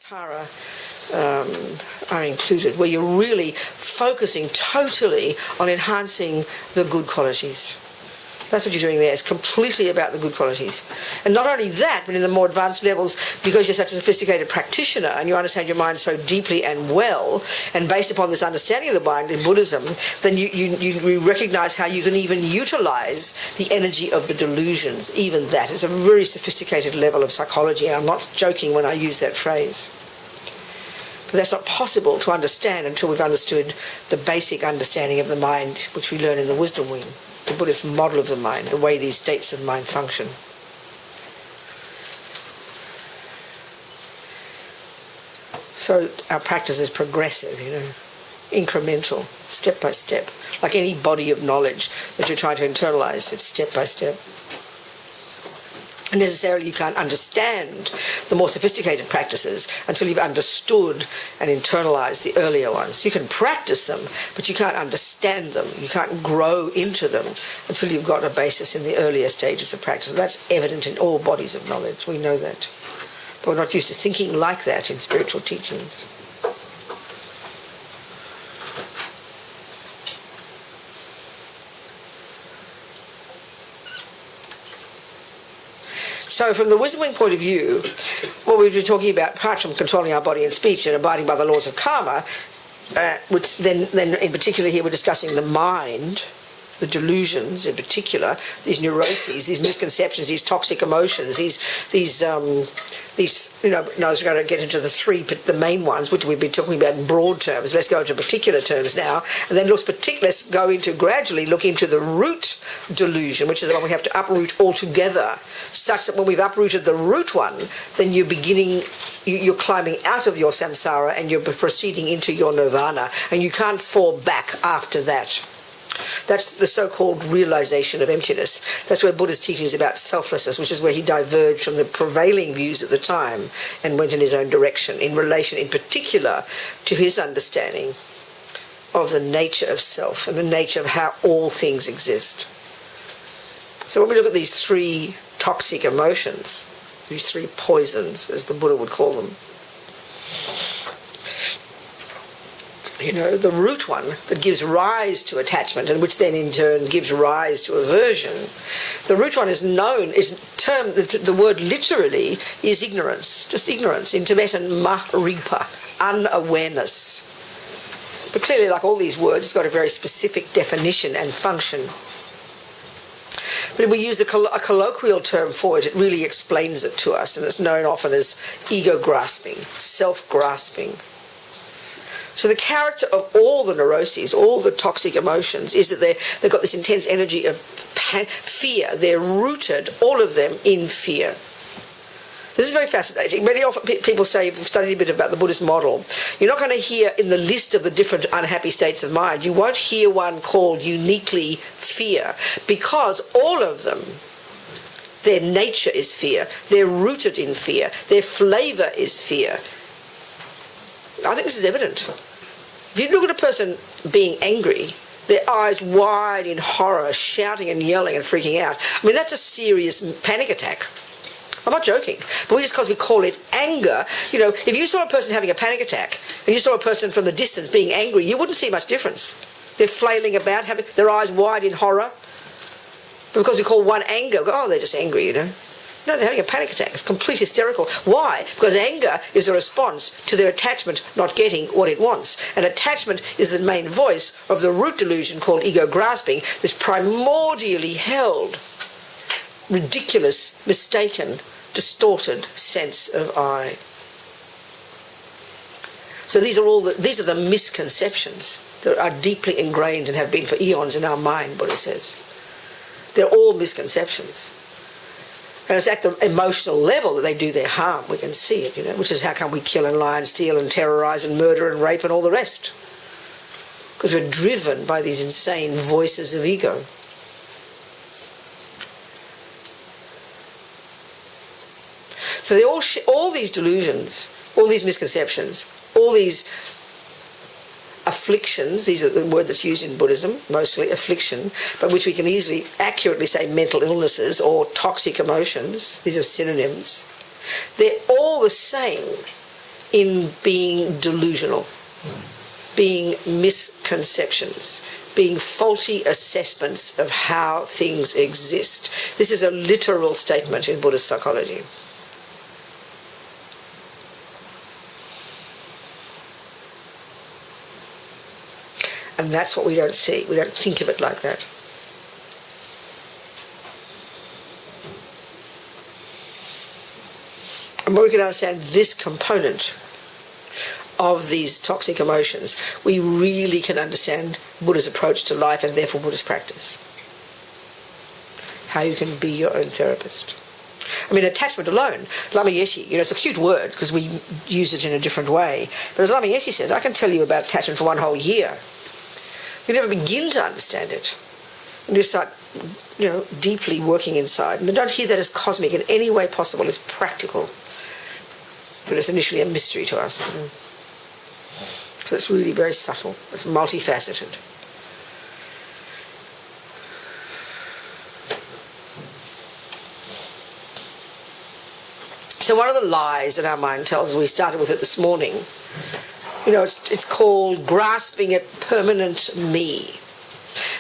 Para are included, where you're really focusing totally on enhancing the good qualities. That's what you're doing there. It's completely about the good qualities. And not only that, but in the more advanced levels, because you're such a sophisticated practitioner and you understand your mind so deeply and well, and based upon this understanding of the mind in Buddhism, then you recognize how you can even utilize the energy of the delusions. Even that is a very sophisticated level of psychology, and I'm not joking when I use that phrase. But that's not possible to understand until we've understood the basic understanding of the mind, which we learn in the Wisdom Wing, the Buddhist model of the mind, the way these states of mind function. So our practice is progressive, incremental, step by step. Like any body of knowledge that you're trying to internalize, it's step by step. And necessarily you can't understand the more sophisticated practices until you've understood and internalized the earlier ones. You can practice them, but you can't understand them. You can't grow into them until you've got a basis in the earlier stages of practice. And that's evident in all bodies of knowledge. We know that. But we're not used to thinking like that in spiritual teachings. So from the Wisdom Wing point of view, what we've been talking about, apart from controlling our body and speech and abiding by the laws of karma, which then in particular here we're discussing the mind, the delusions in particular, these neuroses, these misconceptions, these toxic emotions, these I was going to get into the main ones, which we've been talking about in broad terms. Let's go into particular terms now, and then let's go into gradually look into the root delusion, which is the one we have to uproot altogether, such that when we've uprooted the root one, then you're climbing out of your samsara and you're proceeding into your nirvana, and you can't fall back after that. That's the so-called realization of emptiness. That's where Buddha's teaching is about selflessness, which is where he diverged from the prevailing views at the time and went in his own direction in relation in particular to his understanding of the nature of self and the nature of how all things exist. So when we look at these three toxic emotions, these three poisons, as the Buddha would call them, the root one that gives rise to attachment and which then in turn gives rise to aversion, the root one the word literally is ignorance, just ignorance, in Tibetan ma-ripa, unawareness. But clearly, like all these words, it's got a very specific definition and function. But if we use a colloquial term for it, it really explains it to us, and it's known often as ego-grasping, self-grasping. So the character of all the neuroses, all the toxic emotions, is that they've got this intense energy of fear. They're rooted, all of them, in fear. This is very fascinating. Many often people say, if you've studied a bit about the Buddhist model, you're not going to hear in the list of the different unhappy states of mind, you won't hear one called uniquely fear, because all of them, their nature is fear. They're rooted in fear. Their flavor is fear. I think this is evident. If you look at a person being angry, their eyes wide in horror, shouting and yelling and freaking out, that's a serious panic attack. I'm not joking. But just because we call it anger, if you saw a person having a panic attack and you saw a person from the distance being angry, you wouldn't see much difference. They're flailing about, having their eyes wide in horror. Because we call one anger, they're just angry, No, they're having a panic attack. It's completely hysterical. Why? Because anger is a response to their attachment not getting what it wants. And attachment is the main voice of the root delusion called ego-grasping, this primordially held, ridiculous, mistaken, distorted sense of I. So these are the misconceptions that are deeply ingrained and have been for eons in our mind, Buddha says. They're all misconceptions. And it's at the emotional level that they do their harm. We can see it, which is how come we kill and lie and steal and terrorize and murder and rape and all the rest. Because we're driven by these insane voices of ego. So all these delusions, all these misconceptions, all these afflictions, these are the word that's used in Buddhism, mostly affliction, but which we can easily accurately say mental illnesses or toxic emotions, these are synonyms. They're all the same in being delusional, being misconceptions, being faulty assessments of how things exist. This is a literal statement in Buddhist psychology. And that's what we don't see. We don't think of it like that. And when we can understand this component of these toxic emotions, we really can understand Buddha's approach to life and therefore Buddhist practice. How you can be your own therapist. I mean, attachment alone, Lama Yeshe, it's a cute word because we use it in a different way. But as Lama Yeshe says, I can tell you about attachment for one whole year. You never begin to understand it. And you start, deeply working inside. And don't hear that as cosmic in any way possible. It's practical. But it's initially a mystery to us. So it's really very subtle. It's multifaceted. So one of the lies that our mind tells, we started with it this morning, it's called grasping at permanent me.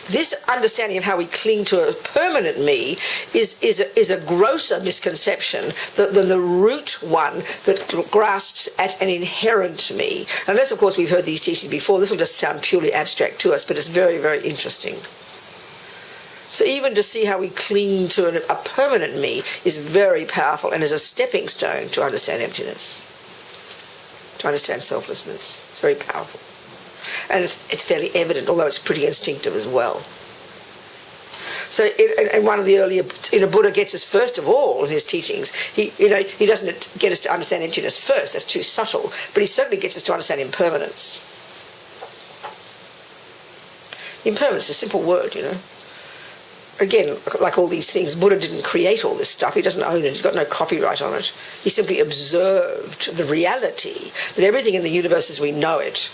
This understanding of how we cling to a permanent me is a grosser misconception than the root one that grasps at an inherent me. Unless, of course, we've heard these teachings before, this will just sound purely abstract to us, but it's very, very interesting. So even to see how we cling to a permanent me is very powerful and is a stepping stone to understand emptiness, to understand selflessness. It's very powerful. And it's fairly evident, although it's pretty instinctive as well. So and one of the earlier, Buddha gets us first of all in his teachings. He doesn't get us to understand emptiness first, that's too subtle, but he certainly gets us to understand impermanence. Impermanence is a simple word, Again, like all these things, Buddha didn't create all this stuff. He doesn't own it. He's got no copyright on it. He simply observed the reality that everything in the universe as we know it,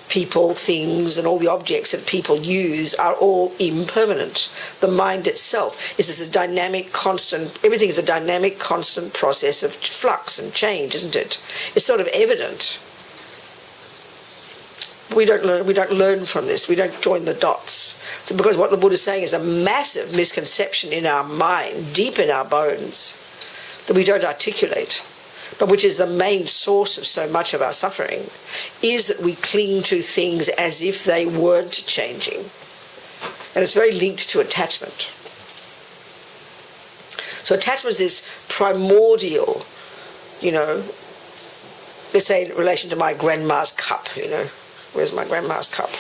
people, things, and all the objects that people use are all impermanent. The mind itself is this dynamic, constant, everything is a dynamic, constant process of flux and change, isn't it? It's sort of evident. We don't learn from this. We don't join the dots. So because what the Buddha is saying is a massive misconception in our mind, deep in our bones, that we don't articulate, but which is the main source of so much of our suffering, is that we cling to things as if they weren't changing. And it's very linked to attachment. So attachment is this primordial, let's say in relation to my grandma's cup, Where's my grandma's cup?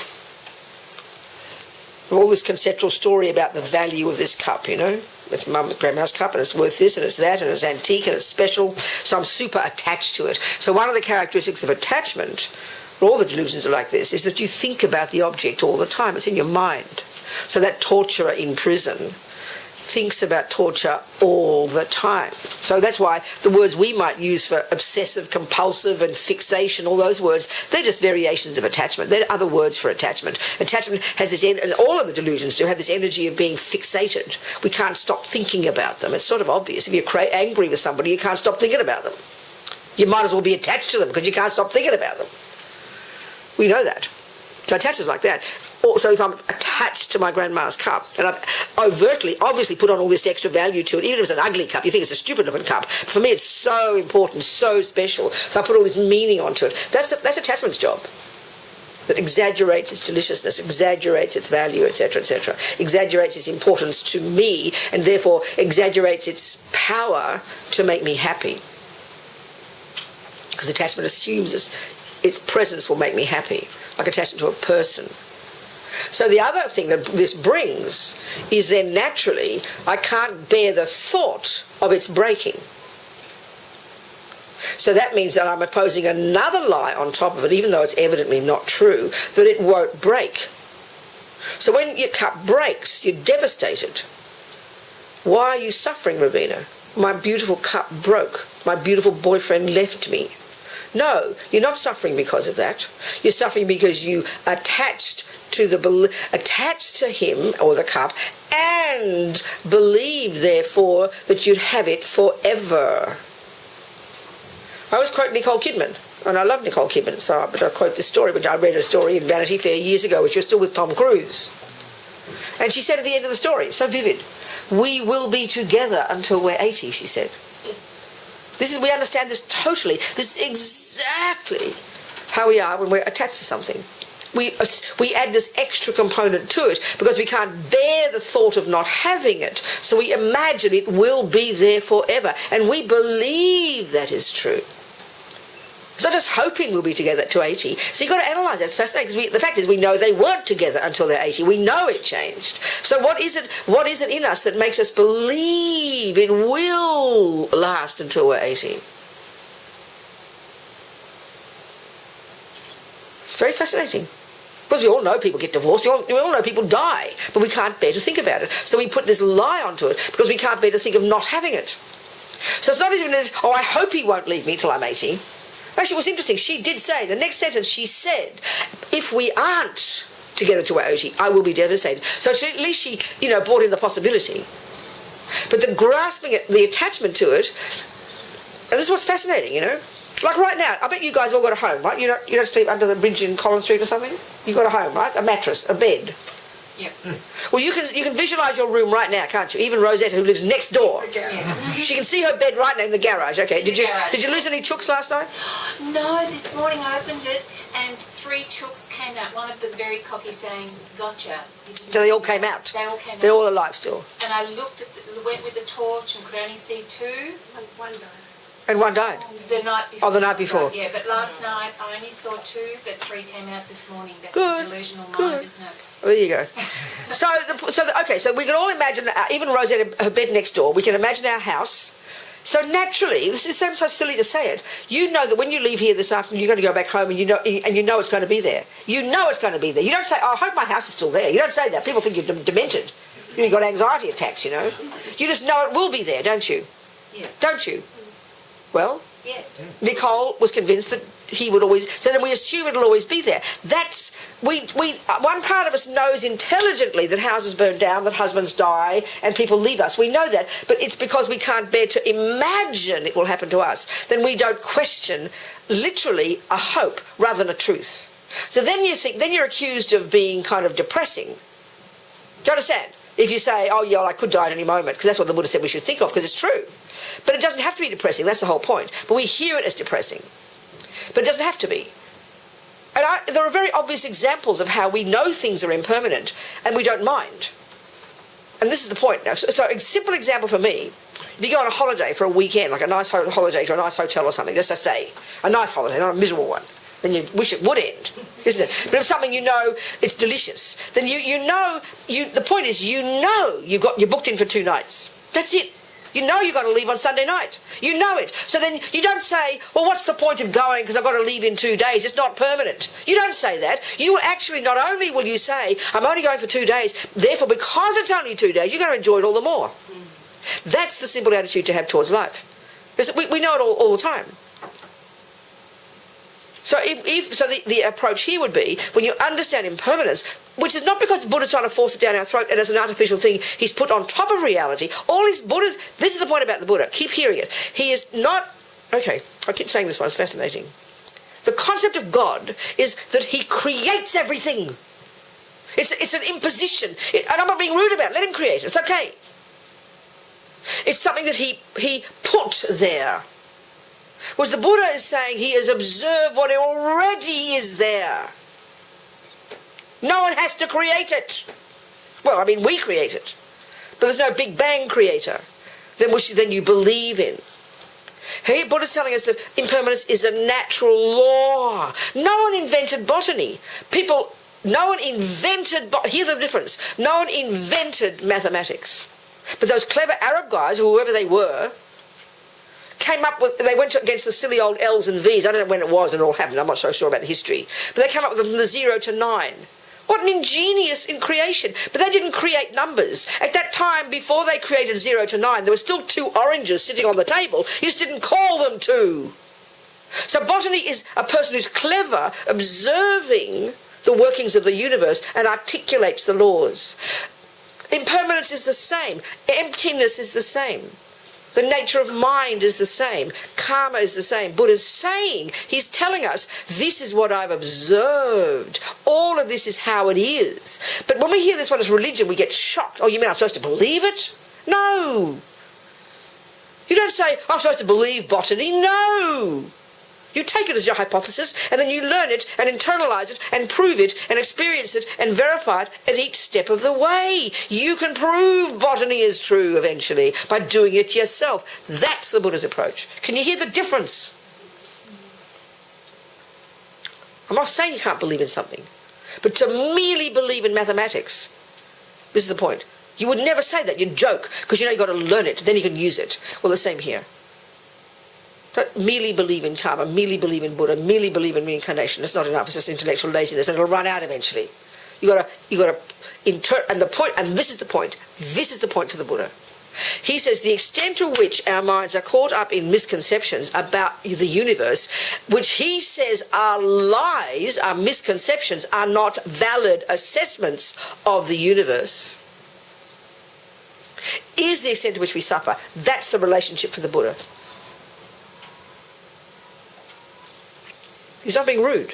All this conceptual story about the value of this cup, It's grandma's cup and it's worth this and it's that and it's antique and it's special. So I'm super attached to it. So one of the characteristics of attachment, all the delusions are like this, is that you think about the object all the time. It's in your mind. So that torturer in prison thinks about torture all the time. So that's why the words we might use for obsessive, compulsive and fixation, all those words, they're just variations of attachment. They're other words for attachment. Attachment has this, and all of the delusions do have this energy of being fixated. We can't stop thinking about them. It's sort of obvious. If you're angry with somebody, you can't stop thinking about them. You might as well be attached to them because you can't stop thinking about them. We know that. So attachment is like that. Also, if I'm attached to my grandma's cup, and I've obviously put on all this extra value to it, even if it's an ugly cup, you think it's a stupid-looking cup. For me, it's so important, so special, so I put all this meaning onto it. That's attachment's job. That exaggerates its deliciousness, exaggerates its value, etc., etc., exaggerates its importance to me, and therefore exaggerates its power to make me happy. Because attachment assumes its presence will make me happy, like attachment to a person. So the other thing that this brings is then naturally I can't bear the thought of its breaking. So that means that I'm opposing another lie on top of it, even though it's evidently not true, that it won't break. So when your cup breaks, you're devastated. Why are you suffering, Ravina? My beautiful cup broke. My beautiful boyfriend left me. No, you're not suffering because of that. You're suffering because you attached to him or the cup and believe therefore that you'd have it forever. I always quote Nicole Kidman, and I love Nicole Kidman, but I quote this story, which I read a story in Vanity Fair years ago, which was still with Tom Cruise. And she said at the end of the story, so vivid, "We will be together until we're 80, she said. We understand this totally. This is exactly how we are when we're attached to something. We add this extra component to it because we can't bear the thought of not having it. So we imagine it will be there forever. And we believe that is true. It's not just hoping we'll be together to 80. So you've got to analyse that. It's fascinating because the fact is we know they weren't together until they're 80. We know it changed. So what is it in us that makes us believe it will last until we're 80? It's very fascinating. Because we all know people get divorced, we all know people die, but we can't bear to think about it. So we put this lie onto it because we can't bear to think of not having it. So it's not even as, oh, I hope he won't leave me till I'm 80. Actually, it was interesting. She did say, the next sentence she said, if we aren't together till we're 80, I will be devastated. So at least she, brought in the possibility. But the grasping it, the attachment to it, and this is what's fascinating, Like right now, I bet you guys all got a home, right? You don't sleep under the bridge in Collins Street or something? You got a home, right? A mattress, a bed. Yep. Well, you can visualise your room right now, can't you? Even Rosetta, who lives next door, she can see her bed right now in the garage. Okay, did you lose any chooks last night? No, this morning I opened it and 3 chooks came out. One of them very cocky saying, "Gotcha." So they all came out. They all came out. They're all alive still. And I went with the torch and could only see 2. One died. And one died? The night before. Oh, the night before. Yeah, but last night I only saw 2, but 3 came out this morning. That's Good. a delusional Good. mind, isn't it? There you go. So we can all imagine, even Rosetta, her bed next door, we can imagine our house. So naturally, this sounds so silly to say it, you know that when you leave here this afternoon, you're going to go back home and you know it's going to be there. You know it's going to be there. You don't say, oh, I hope my house is still there. You don't say that. People think you're demented. You've got anxiety attacks, You just know it will be there, don't you? Yes. Don't you? Well, yes. Nicole was convinced that he would always, so then we assume it'll always be there. That's, one part of us knows intelligently that houses burn down, that husbands die, and people leave us. We know that, but it's because we can't bear to imagine it will happen to us. Then we don't question, literally, a hope rather than a truth. So then you're accused of being kind of depressing. Do you understand? If you say, oh yeah, well, I could die at any moment, because that's what the Buddha said we should think of, because it's true. But it doesn't have to be depressing, that's the whole point. But we hear it as depressing. But it doesn't have to be. And there are very obvious examples of how we know things are impermanent and we don't mind. And this is the point now. So a simple example for me, if you go on a holiday for a weekend, like a nice holiday to a nice hotel or something, just to say, a nice holiday, not a miserable one, then you wish it would end, isn't it? But if something it's delicious, then the point is you're booked in for 2 nights. That's it. You know you've got to leave on Sunday night. You know it. So then you don't say, well, what's the point of going because I've got to leave in 2 days? It's not permanent. You don't say that. You actually, not only will you say, I'm only going for 2 days, therefore because it's only 2 days, you're going to enjoy it all the more. That's the simple attitude to have towards life. Because we know it all the time. So the approach here would be, when you understand impermanence, which is not because the Buddha's trying to force it down our throat and it's an artificial thing he's put on top of reality. This is the point about the Buddha. Keep hearing it. He is not, okay, I keep saying this one, it's fascinating. The concept of God is that he creates everything. It's an imposition. And I'm not being rude about it. Let him create it. It's okay. It's something that he put there. Whereas the Buddha is saying he has observed what already is there. No one has to create it. Well, I mean, we create it. But there's no Big Bang creator then you believe in. Here, Buddha's telling us that impermanence is a natural law. No one invented botany. No one invented, hear the difference, no one invented mathematics. But those clever Arab guys, or whoever they were, they went against the silly old L's and V's. I don't know when it was and it all happened. I'm not so sure about the history. But they came up with the 0 to 9. What an ingenious in creation. But they didn't create numbers. At that time, before they created 0 to 9, there were still 2 oranges sitting on the table. You just didn't call them 2. So botany is a person who's clever, observing the workings of the universe and articulates the laws. Impermanence is the same. Emptiness is the same. The nature of mind is the same. Karma is the same. Buddha's saying, he's telling us, this is what I've observed. All of this is how it is. But when we hear this one as religion, we get shocked. Oh, you mean I'm supposed to believe it? No. You don't say, I'm supposed to believe botany. No. You take it as your hypothesis, and then you learn it and internalize it and prove it and experience it and verify it at each step of the way. You can prove botany is true eventually by doing it yourself. That's the Buddha's approach. Can you hear the difference? I'm not saying you can't believe in something, but to merely believe in mathematics, this is the point. You would never say that. You'd joke, because you know you've got to learn it, then you can use it. Well, the same here. Don't merely believe in karma, merely believe in Buddha, merely believe in reincarnation. It's not enough. It's just intellectual laziness, and it'll run out eventually. You got to and the point, and this is the point. This is the point for the Buddha. He says the extent to which our minds are caught up in misconceptions about the universe, which he says are lies, are misconceptions, are not valid assessments of the universe, is the extent to which we suffer. That's the relationship for the Buddha. He's not being rude.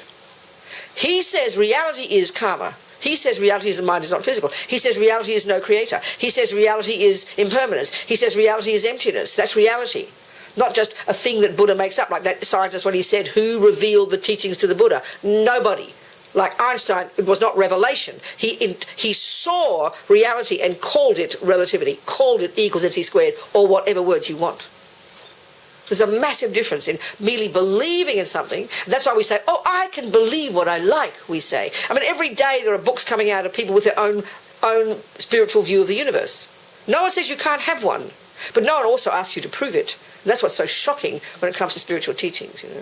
He says reality is karma. He says reality is the mind is not physical. He says reality is no creator. He says reality is impermanence. He says reality is emptiness. That's reality. Not just a thing that Buddha makes up, like that scientist when he said, who revealed the teachings to the Buddha? Nobody. Like Einstein, it was not revelation. He saw reality and called it relativity, called it E equals MC squared, or whatever words you want. There's a massive difference in merely believing in something. That's why we say, oh, I can believe what I like, we say. I mean, every day there are books coming out of people with their own spiritual view of the universe. No one says you can't have one, but no one also asks you to prove it. And that's what's so shocking when it comes to spiritual teachings, you know.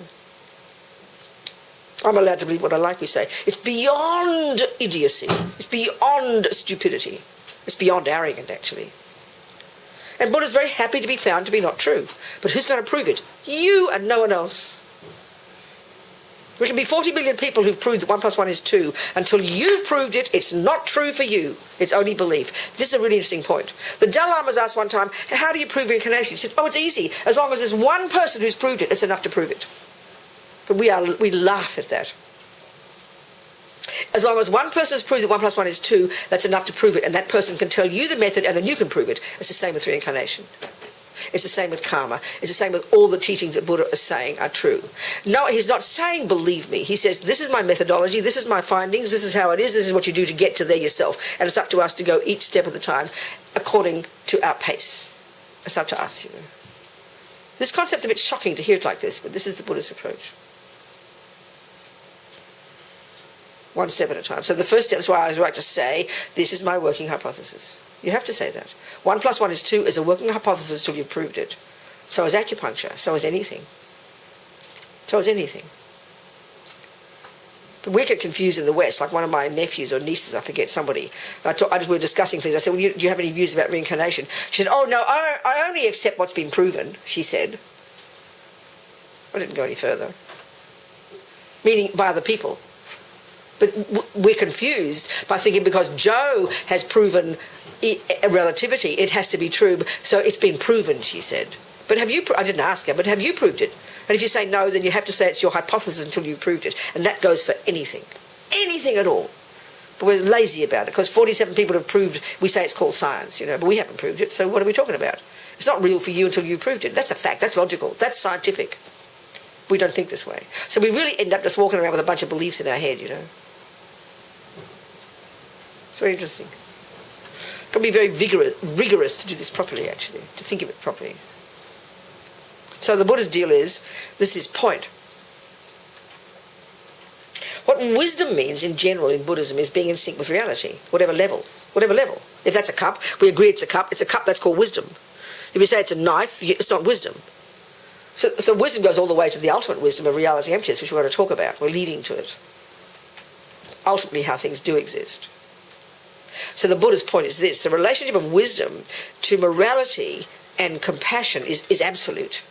I'm allowed to believe what I like, we say. It's beyond idiocy. It's beyond stupidity. It's beyond arrogant, actually. And Buddha's very happy to be found to be not true. But who's going to prove it? You and no one else. There should be 40 million people who've proved that 1 + 1 is 2. Until you've proved it, it's not true for you. It's only belief. This is a really interesting point. The Dalai Lama was asked one time, how do you prove reincarnation? He said, oh, it's easy. As long as there's one person who's proved it, it's enough to prove it. But we laugh at that. As long as one person has proved that 1 + 1 is 2, that's enough to prove it, and that person can tell you the method, and then you can prove it. It's the same with reincarnation. It's the same with karma. It's the same with all the teachings that Buddha is saying are true. No, he's not saying believe me. He says this is my methodology, this is my findings, this is how it is, this is what you do to get to there yourself. And it's up to us to go each step of the time according to our pace. It's up to us, you know. This concept's a bit shocking to hear it like this, but this is the Buddha's approach. One step at a time. So the first step is why I like to say, this is my working hypothesis. You have to say that. 1 + 1 is 2 is a working hypothesis until you've proved it. So is acupuncture. So is anything. So is anything. But we get confused in the West. Like one of my nephews or nieces, I forget, somebody. We were discussing things. I said, well, do you have any views about reincarnation? She said, oh, no, I only accept what's been proven, she said. I didn't go any further. Meaning by other people. But we're confused by thinking because Joe has proven relativity, it has to be true. So it's been proven, she said. But have you? I didn't ask her, but have you proved it? And if you say no, then you have to say it's your hypothesis until you've proved it. And that goes for anything. Anything at all. But we're lazy about it because 47 people have proved, we say it's called science, you know, but we haven't proved it. So what are we talking about? It's not real for you until you've proved it. That's a fact. That's logical. That's scientific. We don't think this way. So we really end up just walking around with a bunch of beliefs in our head, you know. It's very interesting. It's got to be very rigorous to do this properly, actually, to think of it properly. So the Buddha's deal is, this is point. What wisdom means in general in Buddhism is being in sync with reality, whatever level. Whatever level. If that's a cup, we agree it's a cup that's called wisdom. If you say it's a knife, it's not wisdom. So wisdom goes all the way to the ultimate wisdom of reality emptiness, which we're going to talk about. We're leading to it. Ultimately how things do exist. So the Buddha's point is this: the relationship of wisdom to morality and compassion is absolute.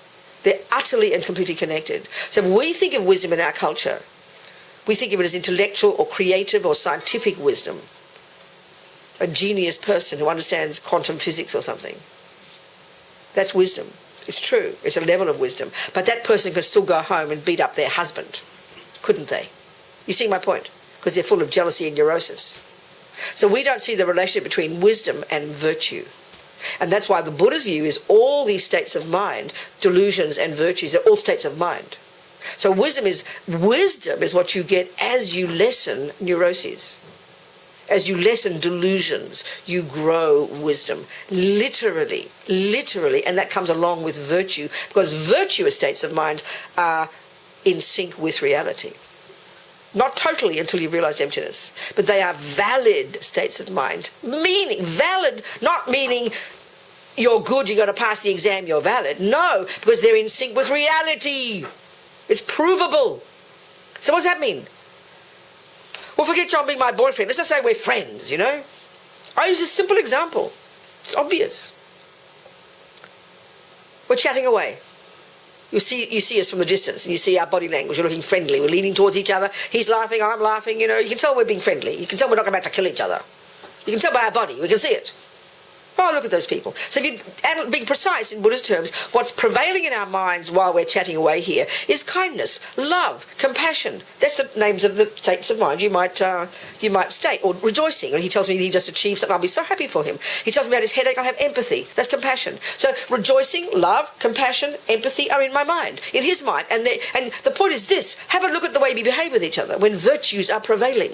They're utterly and completely connected. So if we think of wisdom in our culture, we think of it as intellectual or creative or scientific wisdom. A genius person who understands quantum physics or something. That's wisdom. It's true. It's a level of wisdom. But that person can still go home and beat up their husband, couldn't they? You see my point? Because they're full of jealousy and neurosis. So we don't see the relationship between wisdom and virtue. And that's why the Buddha's view is all these states of mind, delusions and virtues, are all states of mind. So wisdom is what you get as you lessen neuroses. As you lessen delusions, you grow wisdom. Literally. And that comes along with virtue, because virtuous states of mind are in sync with reality. Not totally until you realize emptiness, but they are valid states of mind. Meaning, valid, not meaning you're good, you're going to pass the exam, you're valid. No, because they're in sync with reality. It's provable. So what does that mean? Well, forget John being my boyfriend. Let's just say we're friends, you know. I use a simple example. It's obvious. We're chatting away. You see us from the distance, and you see our body language. We're looking friendly. We're leaning towards each other. He's laughing, I'm laughing. You know, you can tell we're being friendly. You can tell we're not about to kill each other. You can tell by our body. We can see it. Oh, look at those people. So if you, being precise in Buddha's terms, what's prevailing in our minds while we're chatting away here is kindness, love, compassion. That's the names of the states of mind you might state. Or rejoicing. And he tells me he just achieved something, I'll be so happy for him. He tells me about his headache, I'll have empathy. That's compassion. So rejoicing, love, compassion, empathy are in my mind, in his mind. And the point is this, have a look at the way we behave with each other when virtues are prevailing.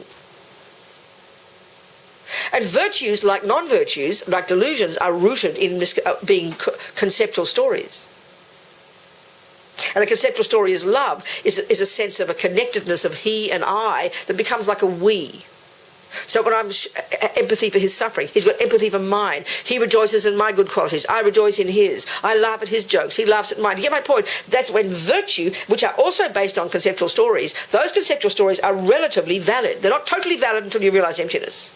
And virtues, like non-virtues, like delusions, are rooted in being conceptual stories. And the conceptual story is love, is a sense of a connectedness of he and I that becomes like a we. So when I'm empathy for his suffering, he's got empathy for mine. He rejoices in my good qualities. I rejoice in his. I laugh at his jokes. He laughs at mine. You get my point? That's when virtue, which are also based on conceptual stories, those conceptual stories are relatively valid. They're not totally valid until you realize emptiness.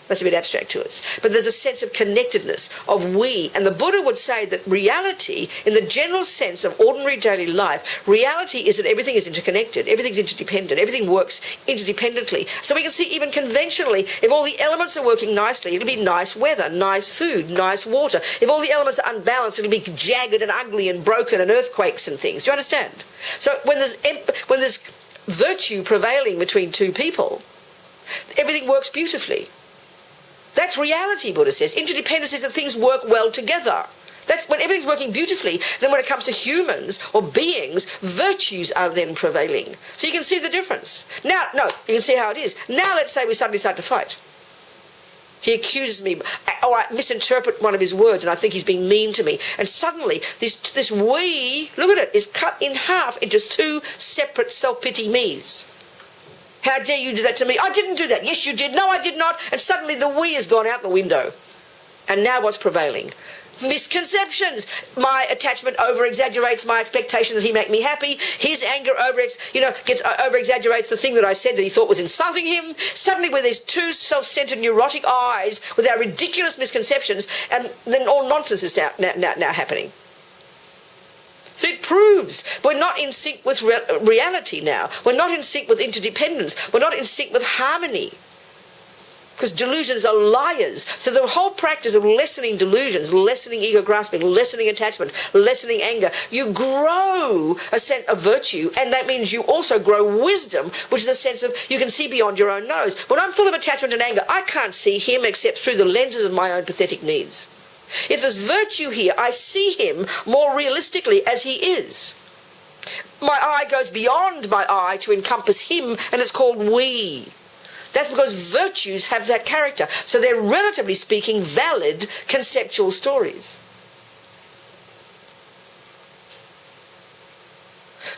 That's a bit abstract to us. But there's a sense of connectedness, of we. And the Buddha would say that reality, in the general sense of ordinary daily life, reality is that everything is interconnected, everything's interdependent, everything works interdependently. So we can see even conventionally, if all the elements are working nicely, it'll be nice weather, nice food, nice water. If all the elements are unbalanced, it'll be jagged and ugly and broken and earthquakes and things. Do you understand? So when there's virtue prevailing between two people, everything works beautifully. That's reality, Buddha says. Interdependence is that things work well together. That's when everything's working beautifully. Then when it comes to humans or beings, virtues are then prevailing. So you can see the difference. Now, no, you can see how it is. Now let's say we suddenly start to fight. He accuses me, or I misinterpret one of his words and I think he's being mean to me. And suddenly this we, look at it, is cut in half into two separate self-pity me's. How dare you do that to me? I didn't do that. Yes, you did. No, I did not. And suddenly the we has gone out the window. And now what's prevailing? Misconceptions. My attachment over-exaggerates my expectation that he make me happy. His anger over-exaggerates the thing that I said that he thought was insulting him. Suddenly when there's two self-centered neurotic eyes with our ridiculous misconceptions, and then all nonsense is now happening. So it proves we're not in sync with reality now. We're not in sync with interdependence. We're not in sync with harmony. Because delusions are liars. So the whole practice of lessening delusions, lessening ego grasping, lessening attachment, lessening anger, you grow a sense of virtue, and that means you also grow wisdom, which is a sense of you can see beyond your own nose. When I'm full of attachment and anger, I can't see him except through the lenses of my own pathetic needs. If there's virtue here, I see him more realistically as he is. My eye goes beyond my eye to encompass him, and it's called we. That's because virtues have that character. So they're, relatively speaking, valid conceptual stories.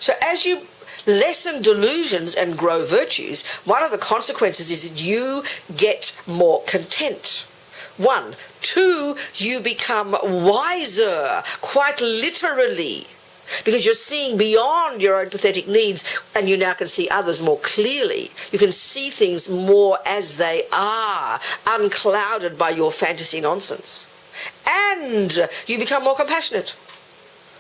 So as you lessen delusions and grow virtues, one of the consequences is that you get more content. 1. 2, you become wiser, quite literally, because you're seeing beyond your own pathetic needs, and you now can see others more clearly. You can see things more as they are, unclouded by your fantasy nonsense. And you become more compassionate.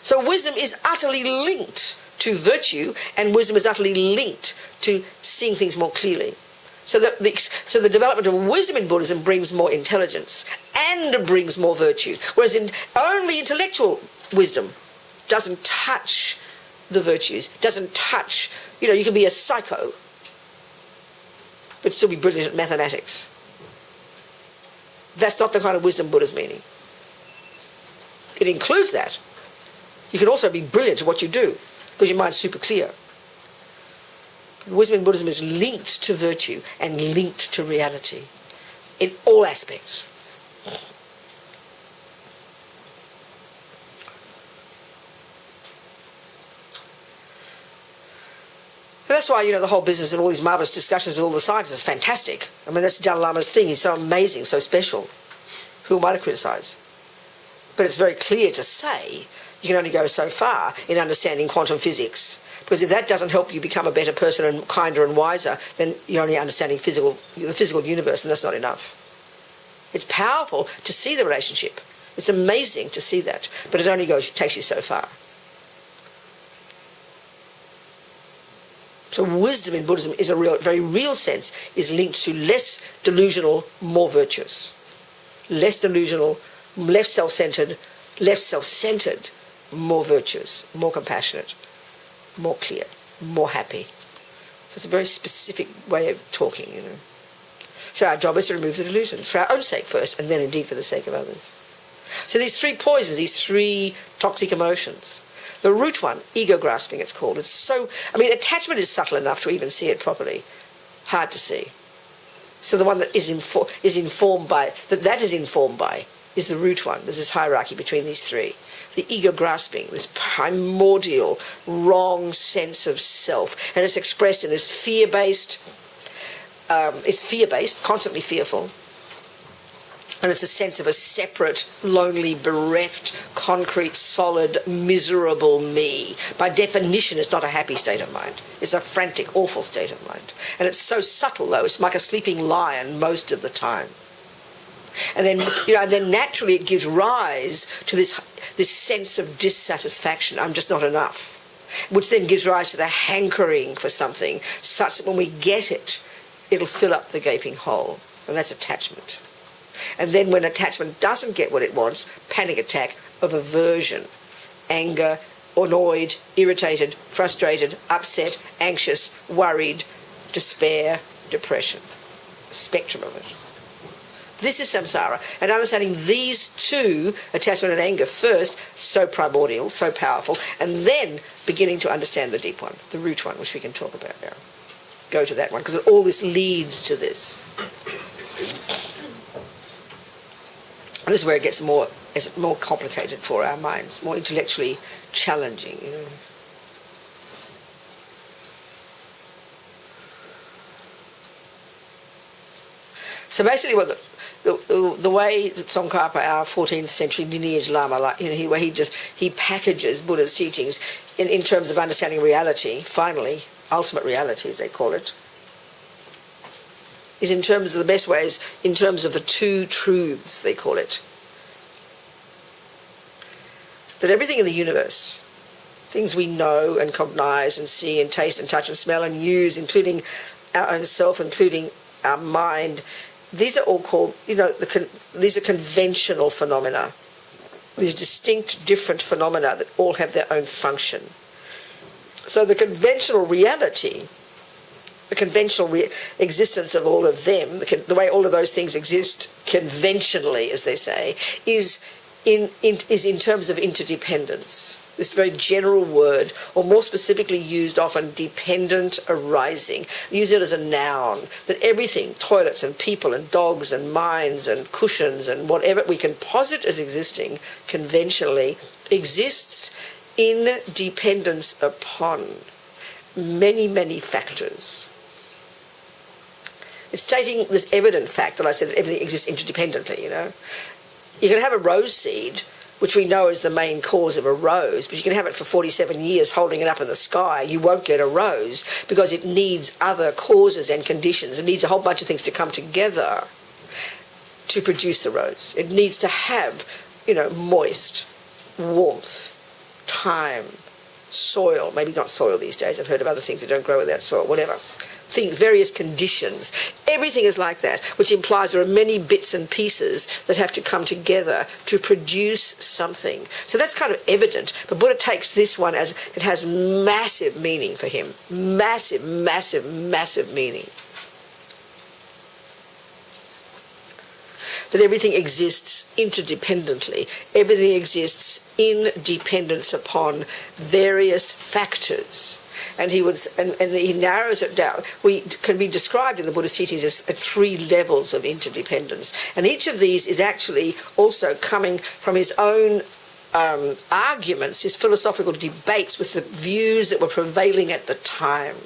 So wisdom is utterly linked to virtue, and wisdom is utterly linked to seeing things more clearly. So the development of wisdom in Buddhism brings more intelligence. and brings more virtue. Whereas only intellectual wisdom doesn't touch the virtues, doesn't touch, you can be a psycho, but still be brilliant at mathematics. That's not the kind of wisdom Buddha's meaning. It includes that. You can also be brilliant at what you do, because your mind's super clear. Wisdom in Buddhism is linked to virtue and linked to reality in all aspects. And that's why, the whole business and all these marvellous discussions with all the scientists is fantastic. I mean, that's Dalai Lama's thing. He's so amazing, so special. Who am I to criticise? But it's very clear to say you can only go so far in understanding quantum physics. Because if that doesn't help you become a better person and kinder and wiser, then you're only understanding the physical universe, and that's not enough. It's powerful to see the relationship. It's amazing to see that. But it only takes you so far. So wisdom in Buddhism is very real sense, is linked to less delusional, more virtuous. Less delusional, less self-centered, more virtuous, more compassionate, more clear, more happy. So it's a very specific way of talking, So our job is to remove the delusions, for our own sake first, and then indeed for the sake of others. So these three poisons, these three toxic emotions. The root one, ego grasping it's called. It's so, attachment is subtle enough to even see it properly. Hard to see. So the one that is informed by is the root one. There's this hierarchy between these three. The ego grasping, this primordial, wrong sense of self. And it's expressed in this fear-based, constantly fearful. And it's a sense of a separate, lonely, bereft, concrete, solid, miserable me. By definition, it's not a happy state of mind. It's a frantic, awful state of mind. And it's so subtle, though. It's like a sleeping lion most of the time. And then, naturally it gives rise to this sense of dissatisfaction. I'm just not enough. Which then gives rise to the hankering for something, such that when we get it, it'll fill up the gaping hole. And that's attachment. And then when attachment doesn't get what it wants, panic attack of aversion, anger, annoyed, irritated, frustrated, upset, anxious, worried, despair, depression. A spectrum of it. This is samsara. And understanding these two, attachment and anger first, so primordial, so powerful, and then beginning to understand the deep one, the root one, which we can talk about now. Go to that one, because all this leads to this. And this is where it gets more complicated for our minds, more intellectually challenging, So basically, what the way that Tsongkhapa, our 14th century lineage Lama, where he packages Buddha's teachings in terms of understanding reality, finally, ultimate reality as they call it, is in terms of the best ways, in terms of the two truths, they call it. That everything in the universe, things we know and cognize and see and taste and touch and smell and use, including our own self, including our mind, these are all called, these are conventional phenomena. These distinct, different phenomena that all have their own function. So the conventional reality, the conventional existence of all of them, the way all of those things exist conventionally, as they say, is in terms of interdependence. This very general word, or more specifically used often, dependent arising. Use it as a noun, that everything, toilets and people and dogs and minds and cushions and whatever we can posit as existing conventionally, exists in dependence upon many, many factors. It's stating this evident fact that I said that everything exists interdependently, You can have a rose seed, which we know is the main cause of a rose, but you can have it for 47 years holding it up in the sky. You won't get a rose because it needs other causes and conditions. It needs a whole bunch of things to come together to produce the rose. It needs to have, moist, warmth, time, soil, maybe not soil these days, I've heard of other things that don't grow without soil, whatever. Things, various conditions. Everything is like that, which implies there are many bits and pieces that have to come together to produce something. So that's kind of evident, but Buddha takes this one as it has massive meaning for him. Massive, massive, massive meaning. That everything exists interdependently. Everything exists in dependence upon various factors. And he narrows it down. We can be described in the Buddhist teachings as at 3 levels of interdependence. And each of these is actually also coming from his own arguments, his philosophical debates with the views that were prevailing at the time,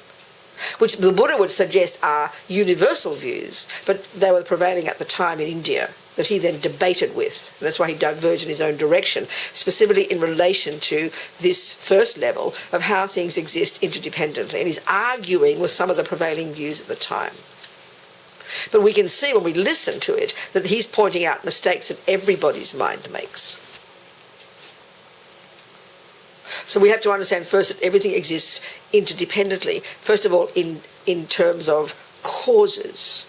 which the Buddha would suggest are universal views, but they were prevailing at the time in India, that he then debated with. And that's why he diverged in his own direction, specifically in relation to this first level of how things exist interdependently. And he's arguing with some of the prevailing views at the time. But we can see when we listen to it that he's pointing out mistakes that everybody's mind makes. So we have to understand first that everything exists interdependently. First of all, in terms of causes.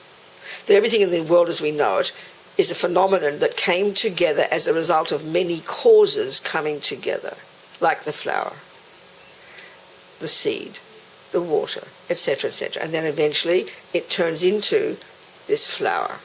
That everything in the world as we know it is a phenomenon that came together as a result of many causes coming together, like the flower, the seed, the water, etc., etc. And then eventually it turns into this flower.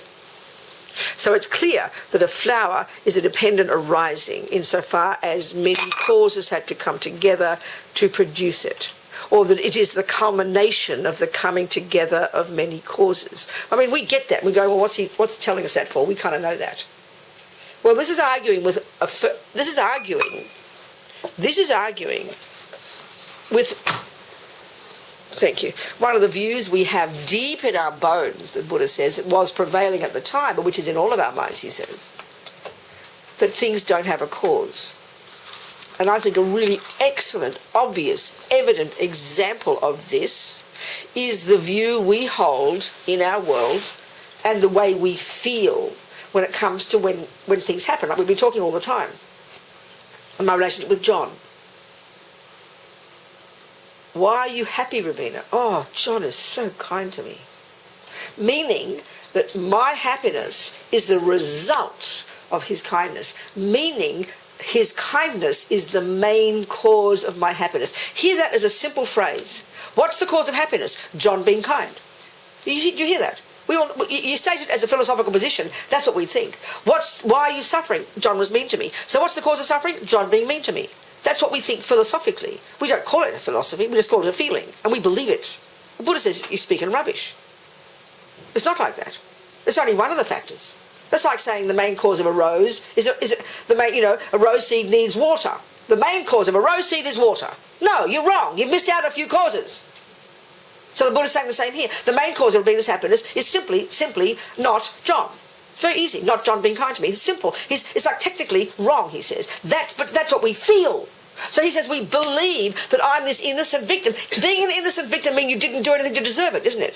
So it's clear that a flower is a dependent arising insofar as many causes had to come together to produce it, or that it is the culmination of the coming together of many causes. I mean, we get that. We go, well, what's telling us that for? We kind of know that. Well, this is arguing with thank you, one of the views we have deep in our bones, the Buddha says, that was prevailing at the time, but which is in all of our minds, he says, that things don't have a cause. And I think a really excellent, obvious, evident example of this is the view we hold in our world and the way we feel when it comes to when things happen. Like we've been talking all the time. And my relationship with John. Why are you happy, Robina? Oh, John is so kind to me. Meaning that my happiness is the result of his kindness. Meaning his kindness is the main cause of my happiness. Hear that as a simple phrase. What's the cause of happiness? John being kind. You hear that? You state it as a philosophical position. That's what we think. Why are you suffering? John was mean to me. So what's the cause of suffering? John being mean to me. That's what we think philosophically. We don't call it a philosophy, we just call it a feeling, and we believe it. The Buddha says, you're speaking rubbish. It's not like that. It's only one of the factors. That's like saying the main cause of a rose a rose seed needs water. The main cause of a rose seed is water. No, you're wrong. You've missed out a few causes. So the Buddha's saying the same here. The main cause of Rabina's happiness is simply not John. It's very easy. Not John being kind to me. It's simple. It's like technically wrong, he says. But that's what we feel. So he says we believe that I'm this innocent victim. Being an innocent victim means you didn't do anything to deserve it, isn't it?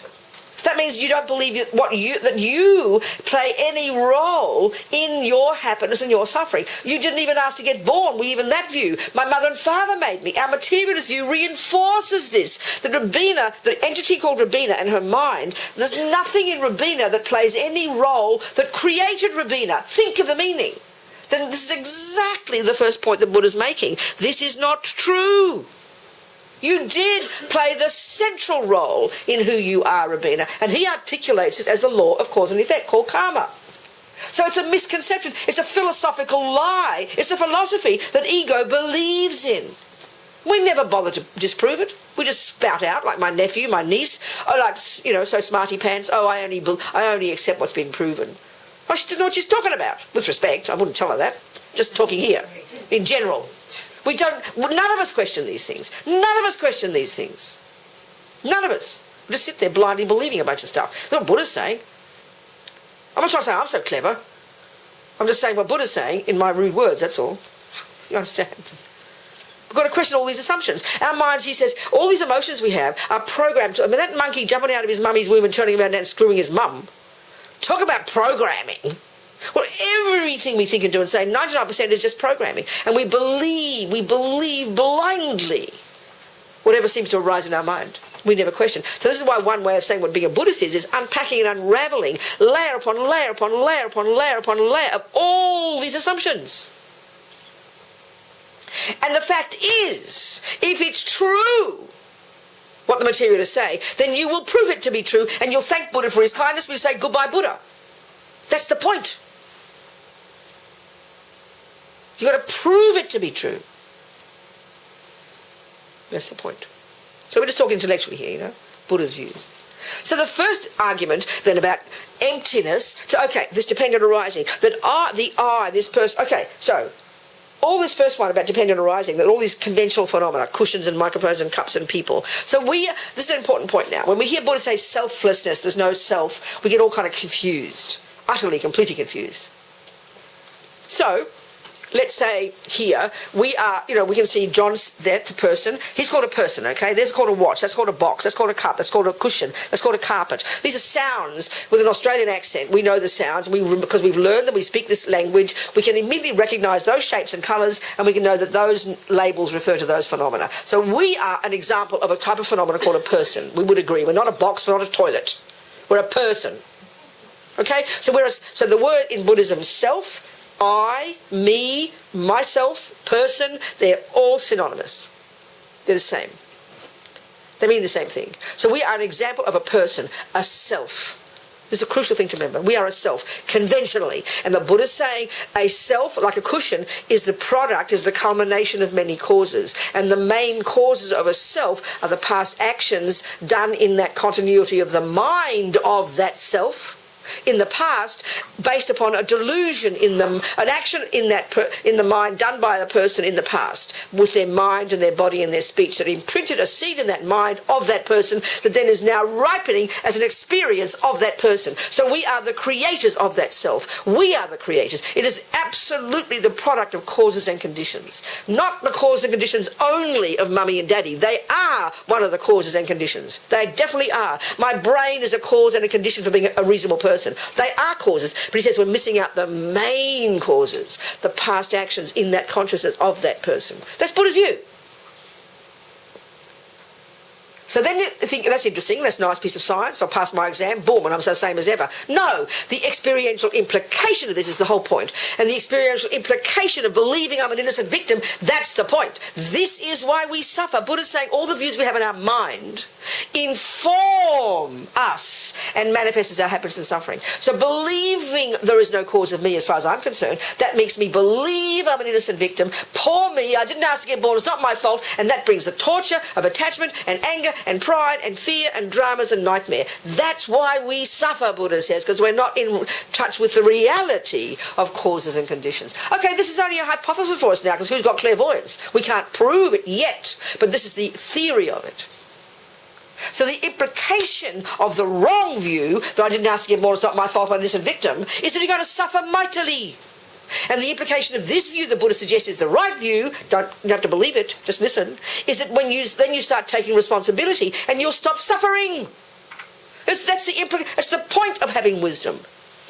That means you don't believe that you play any role in your happiness and your suffering. You didn't even ask to get born. We even that view. My mother and father made me. Our materialist view reinforces this. That Robina, the entity called Robina and her mind, there's nothing in Robina that plays any role that created Robina. Think of the meaning. Then this is exactly the first point that Buddha's making. This is not true. You did play the central role in who you are, Robina, and he articulates it as the law of cause and effect, called karma. So it's a misconception. It's a philosophical lie. It's a philosophy that ego believes in. We never bother to disprove it. We just spout out, like my nephew, my niece, so smarty pants, I only accept what's been proven. Well, she doesn't know what she's talking about. With respect, I wouldn't tell her that. Just talking here, in general. None of us question these things. None of us question these things. None of us. We just sit there blindly believing a bunch of stuff. That's what Buddha's saying. I'm not trying to say I'm so clever. I'm just saying what Buddha's saying in my rude words, that's all. You understand? We've got to question all these assumptions. Our minds, he says, all these emotions we have are programmed. I mean, that monkey jumping out of his mummy's womb and turning around and screwing his mum. Talk about programming. Well, everything we think and do and say, 99% is just programming. And we believe blindly whatever seems to arise in our mind. We never question. So this is why one way of saying what being a Buddhist is unpacking and unraveling layer upon layer upon layer upon layer upon layer of all these assumptions. And the fact is, if it's true what the materialists say, then you will prove it to be true, and you'll thank Buddha for his kindness. We say, goodbye, Buddha. That's the point. You've got to prove it to be true. That's the point. So we're just talking intellectually here, you know, Buddha's views. So the first argument then about emptiness, so okay, this dependent arising, that this person, okay, so all this first one about dependent arising, that all these conventional phenomena, cushions and microphones and cups and people. So this is an important point now. When we hear Buddha say selflessness, there's no self, we get all kind of confused, utterly, completely confused. So let's say here, we can see John's, that's a person. He's called a person, okay? There's called a watch. That's called a box. That's called a cup. That's called a cushion. That's called a carpet. These are sounds with an Australian accent. We know the sounds. Because we've learned that we speak this language, we can immediately recognise those shapes and colours, and we can know that those labels refer to those phenomena. So we are an example of a type of phenomena called a person. We would agree. We're not a box. We're not a toilet. We're a person. Okay? So the word in Buddhism, self, I, me, myself, person, they're all synonymous. They're the same. They mean the same thing. So we are an example of a person, a self. This is a crucial thing to remember. We are a self, conventionally. And the Buddha's saying a self, like a cushion, is the culmination of many causes. And the main causes of a self are the past actions done in that continuity of the mind of that self in the past, based upon a delusion in them, an action in the mind done by the person in the past with their mind and their body and their speech that imprinted a seed in that mind of that person that then is now ripening as an experience of that person. So we are the creators of that self. We are the creators. It is absolutely the product of causes and conditions, not the causes and conditions only of mummy and daddy. They are one of the causes and conditions. They definitely are. My brain is a cause and a condition for being a reasonable person. They are causes, but he says we're missing out the main causes, the past actions in that consciousness of that person. That's Buddha's view. So then you think, that's interesting, that's a nice piece of science, I'll pass my exam, boom, and I'm the same as ever. No, the experiential implication of this is the whole point. And the experiential implication of believing I'm an innocent victim, that's the point. This is why we suffer. Buddha's saying all the views we have in our mind inform us and manifest as our happiness and suffering. So believing there is no cause of me as far as I'm concerned, that makes me believe I'm an innocent victim. Poor me, I didn't ask to get born, it's not my fault, and that brings the torture of attachment and anger and pride and fear and dramas and nightmare. That's why we suffer, Buddha says, because we're not in touch with the reality of causes and conditions. Okay, this is only a hypothesis for us now, because who's got clairvoyance? We can't prove it yet, but this is the theory of it. So the implication of the wrong view, that I didn't ask to get born, it's not my fault, I'm an innocent victim, is that you're going to suffer mightily. And the implication of this view the Buddha suggests is the right view, you don't have to believe it, just listen, is that then you start taking responsibility and you'll stop suffering. That's the point of having wisdom.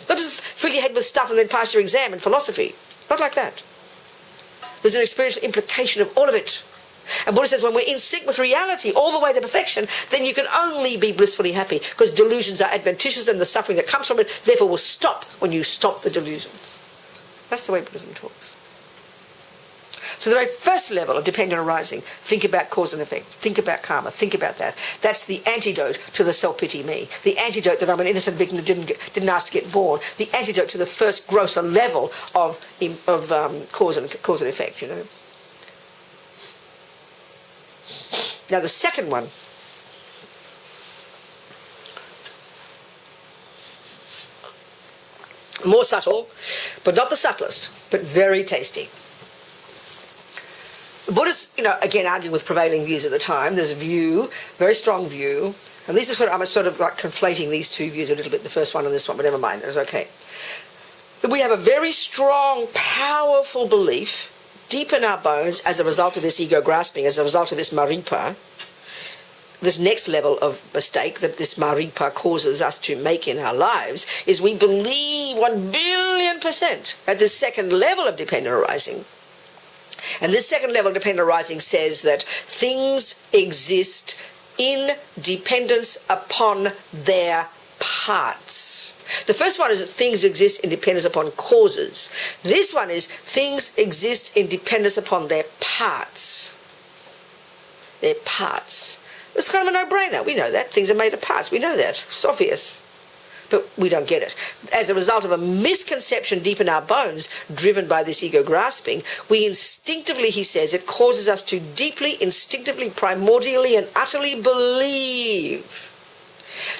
Not just fill your head with stuff and then pass your exam in philosophy. Not like that. There's an experiential implication of all of it. And Buddha says when we're in sync with reality all the way to perfection, then you can only be blissfully happy, because delusions are adventitious and the suffering that comes from it therefore will stop when you stop the delusions. That's the way Buddhism talks. So the very first level of dependent arising, think about cause and effect, think about karma, think about that. That's the antidote to the self-pity me, the antidote that I'm an innocent victim that didn't ask to get born, the antidote to the first grosser level of cause and effect, you know. Now the second one, more subtle, but not the subtlest, but very tasty. The Buddhists, again arguing with prevailing views at the time. There's a view, very strong view, and this is what I'm sort of like conflating these two views a little bit, the first one and this one, but never mind, it's okay. That we have a very strong, powerful belief deep in our bones as a result of this ego grasping, as a result of this maripa, this next level of mistake that this maripa causes us to make in our lives, is we believe 1,000,000,000% at this second level of dependent arising And this second level dependent arising says that things exist in dependence upon their parts. The first one is that things exist in dependence upon causes. This one is things exist in dependence upon their parts. Their parts. It's kind of a no-brainer. We know that. Things are made of parts. We know that. It's obvious. But we don't get it. As a result of a misconception deep in our bones, driven by this ego grasping, we instinctively, he says, it causes us to deeply, instinctively, primordially, and utterly believe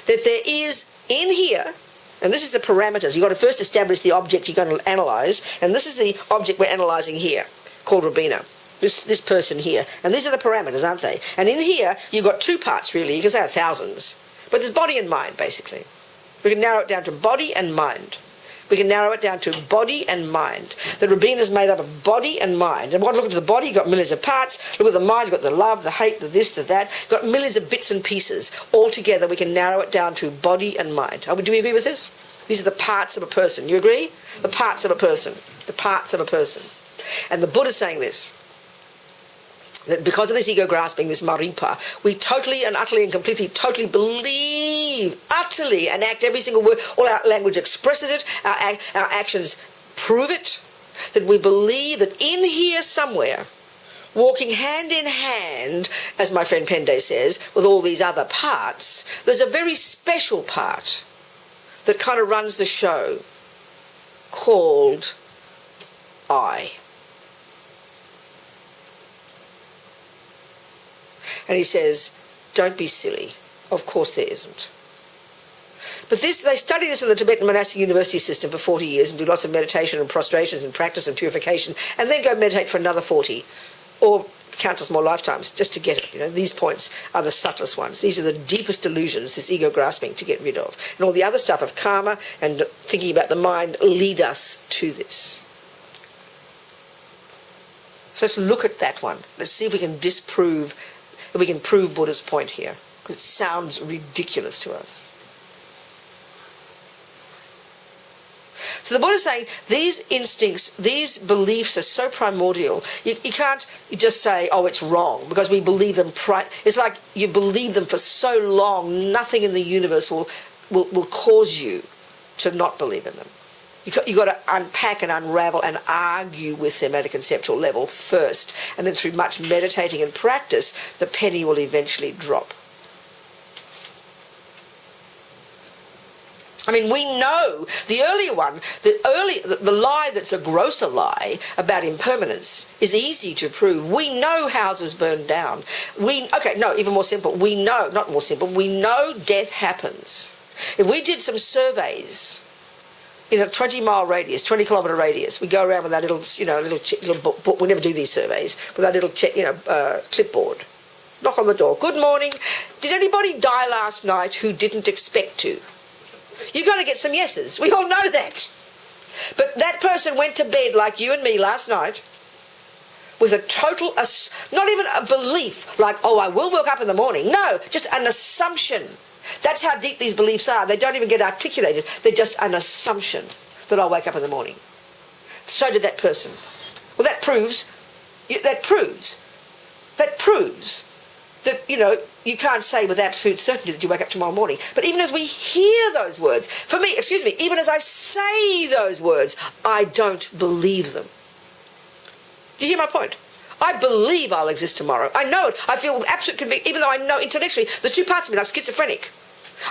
that there is in here, and this is the parameters. You've got to first establish the object you're going to analyse, and this is the object we're analysing here, called Robina. This person here. And these are the parameters, aren't they? And in here, you've got two parts, really. You can say thousands. But there's body and mind, basically. We can narrow it down to body and mind. We can narrow it down to body and mind. The Robina is made up of body and mind. And when you look at the body, you've got millions of parts. Look at the mind, you've got the love, the hate, the this, the that. You've got millions of bits and pieces. All together, we can narrow it down to body and mind. Do we agree with this? These are the parts of a person. You agree? The parts of a person. The parts of a person. And the Buddha's saying this, that because of this ego grasping, this maripa, we totally and utterly and completely, totally believe, utterly, and act every single word. All our language expresses it, our actions prove it, that we believe that in here somewhere, walking hand in hand, as my friend Pende says, with all these other parts, there's a very special part that kind of runs the show called I. And he says, don't be silly. Of course there isn't. But they study this in the Tibetan monastic university system for 40 years and do lots of meditation and prostrations and practice and purification, and then go meditate for another 40 or countless more lifetimes just to get it. These points are the subtlest ones. These are the deepest illusions, this ego grasping, to get rid of. And all the other stuff of karma and thinking about the mind lead us to this. So let's look at that one. Let's see if we can we can prove Buddha's point here, because it sounds ridiculous to us. So the Buddha's saying these instincts, these beliefs are so primordial. You can't just say, oh, it's wrong, because we believe them. It's like you believe them for so long, nothing in the universe will cause you to not believe in them. You've got to unpack and unravel and argue with them at a conceptual level first. And then through much meditating and practice, the penny will eventually drop. I mean, we know the earlier one, the lie that's a grosser lie about impermanence is easy to prove. We know houses burn down. Even more simple. We know death happens. If we did some surveys in a 20-mile radius, 20-kilometre radius, we go around with our little book. We never do these surveys, with our little clipboard. Knock on the door. Good morning. Did anybody die last night who didn't expect to? You've got to get some yeses. We all know that. But that person went to bed like you and me last night with a total, not even a belief like, oh, I will wake up in the morning. No, just an assumption. That's how deep these beliefs are. They don't even get articulated. They're just an assumption that I'll wake up in the morning. So did that person. Well, that proves that, you can't say with absolute certainty that you wake up tomorrow morning. But even as we hear those words, even as I say those words, I don't believe them. Do you hear my point? I believe I'll exist tomorrow. I know it. I feel with absolute conviction, even though I know intellectually, the two parts of me, like schizophrenic.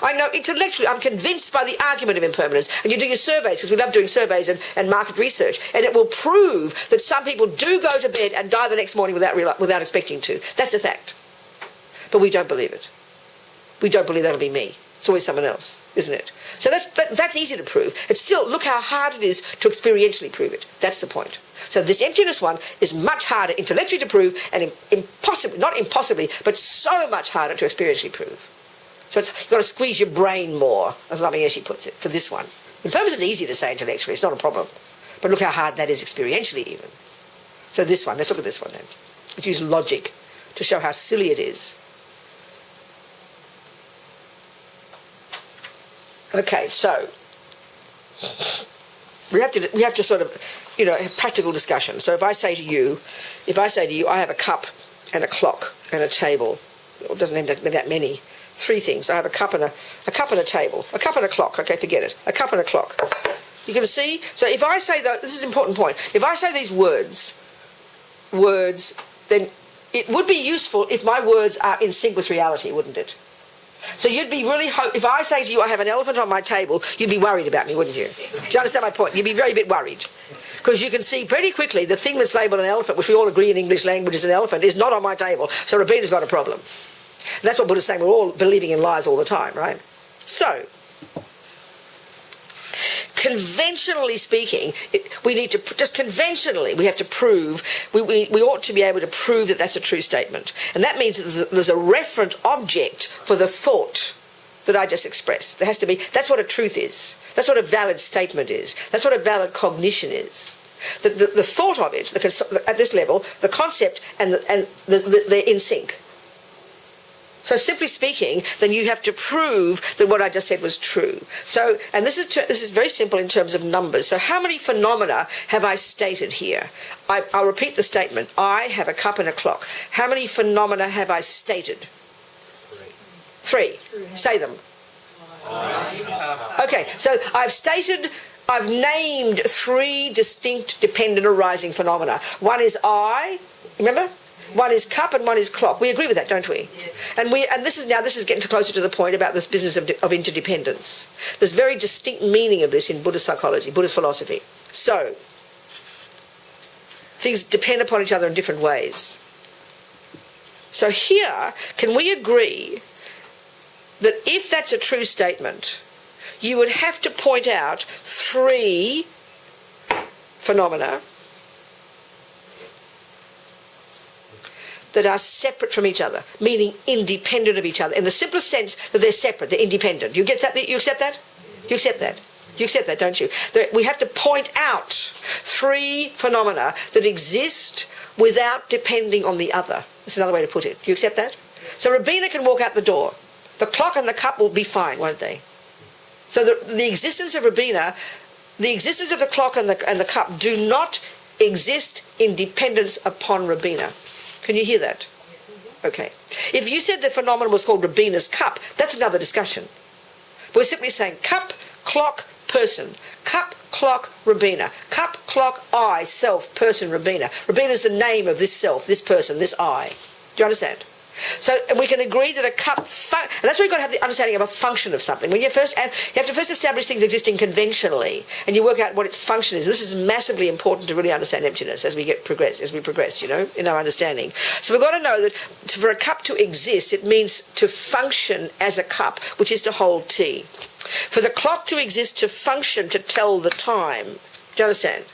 I know intellectually, I'm convinced by the argument of impermanence. And you do your surveys, because we love doing surveys and market research, and it will prove that some people do go to bed and die the next morning without expecting to. That's a fact. But we don't believe it. We don't believe that'll be me. It's always someone else, isn't it? So that's easy to prove. It's still, look how hard it is to experientially prove it. That's the point. So this emptiness one is much harder intellectually to prove, and not impossibly, but so much harder to experientially prove. So you've got to squeeze your brain more, as Lama Yeshe puts it, for this one. Impermanence is easy to say intellectually, it's not a problem. But look how hard that is experientially even. So this one, let's look at this one then. Let's use logic to show how silly it is. Okay, so We have to sort of, have practical discussion. So if I say to you, I have a cup and a clock and a table. It doesn't have to be that many. 3 things. I have a cup and a table, a cup and a clock. Okay, forget it. A cup and a clock. You can see. So if I say that, this is an important point. If I say these words, then it would be useful if my words are in sync with reality, wouldn't it? So you'd be really if I say to you, I have an elephant on my table, you'd be worried about me, wouldn't you? Do you understand my point? You'd be very bit worried. Because you can see pretty quickly the thing that's labelled an elephant, which we all agree in English language is an elephant, is not on my table. So Rabina's got a problem. And that's what Buddha's saying. We're all believing in lies all the time, right? So, conventionally speaking, we have to prove, we ought to be able to prove that that's a true statement. And that means that there's a referent object for the thought that I just expressed. There has to be, that's what a truth is. That's what a valid statement is. That's what a valid cognition is. The thought of it, at this level, the concept and they're in sync. So simply speaking, then you have to prove that what I just said was true. So, and this is very simple in terms of numbers. So how many phenomena have I stated here? I'll repeat the statement. I have a cup and a clock. How many phenomena have I stated? 3. Say them. Okay, so I've named 3 distinct dependent arising phenomena. One is I, remember? One is cup and one is clock. We agree with that, don't we? Yes. And this is getting closer to the point about this business of interdependence. There's very distinct meaning of this in Buddhist psychology, Buddhist philosophy. So, things depend upon each other in different ways. So here, can we agree that if that's a true statement, you would have to point out 3 phenomena that are separate from each other, meaning independent of each other, in the simplest sense that they're separate, they're independent. You accept that? You accept that? You accept that? You accept that, don't you? That we have to point out 3 phenomena that exist without depending on the other. That's another way to put it. Do you accept that? So Rabina can walk out the door. The clock and the cup will be fine, won't they? So the existence of Rabina, the existence of the clock and the cup do not exist in dependence upon Rabina. Can you hear that? Okay. If you said the phenomenon was called Rabina's cup, that's another discussion. We're simply saying cup, clock, person. Cup, clock, Rabina. Cup, clock, I, self, person, Rabina. Rabina is the name of this self, this person, this I. Do you understand? So and we can agree that a cup, and that's why you've got to have the understanding of a function of something. When you have to first establish things existing conventionally, and you work out what its function is. This is massively important to really understand emptiness as we progress, in our understanding. So we've got to know that for a cup to exist, it means to function as a cup, which is to hold tea. For the clock to exist, to function, to tell the time. Do you understand?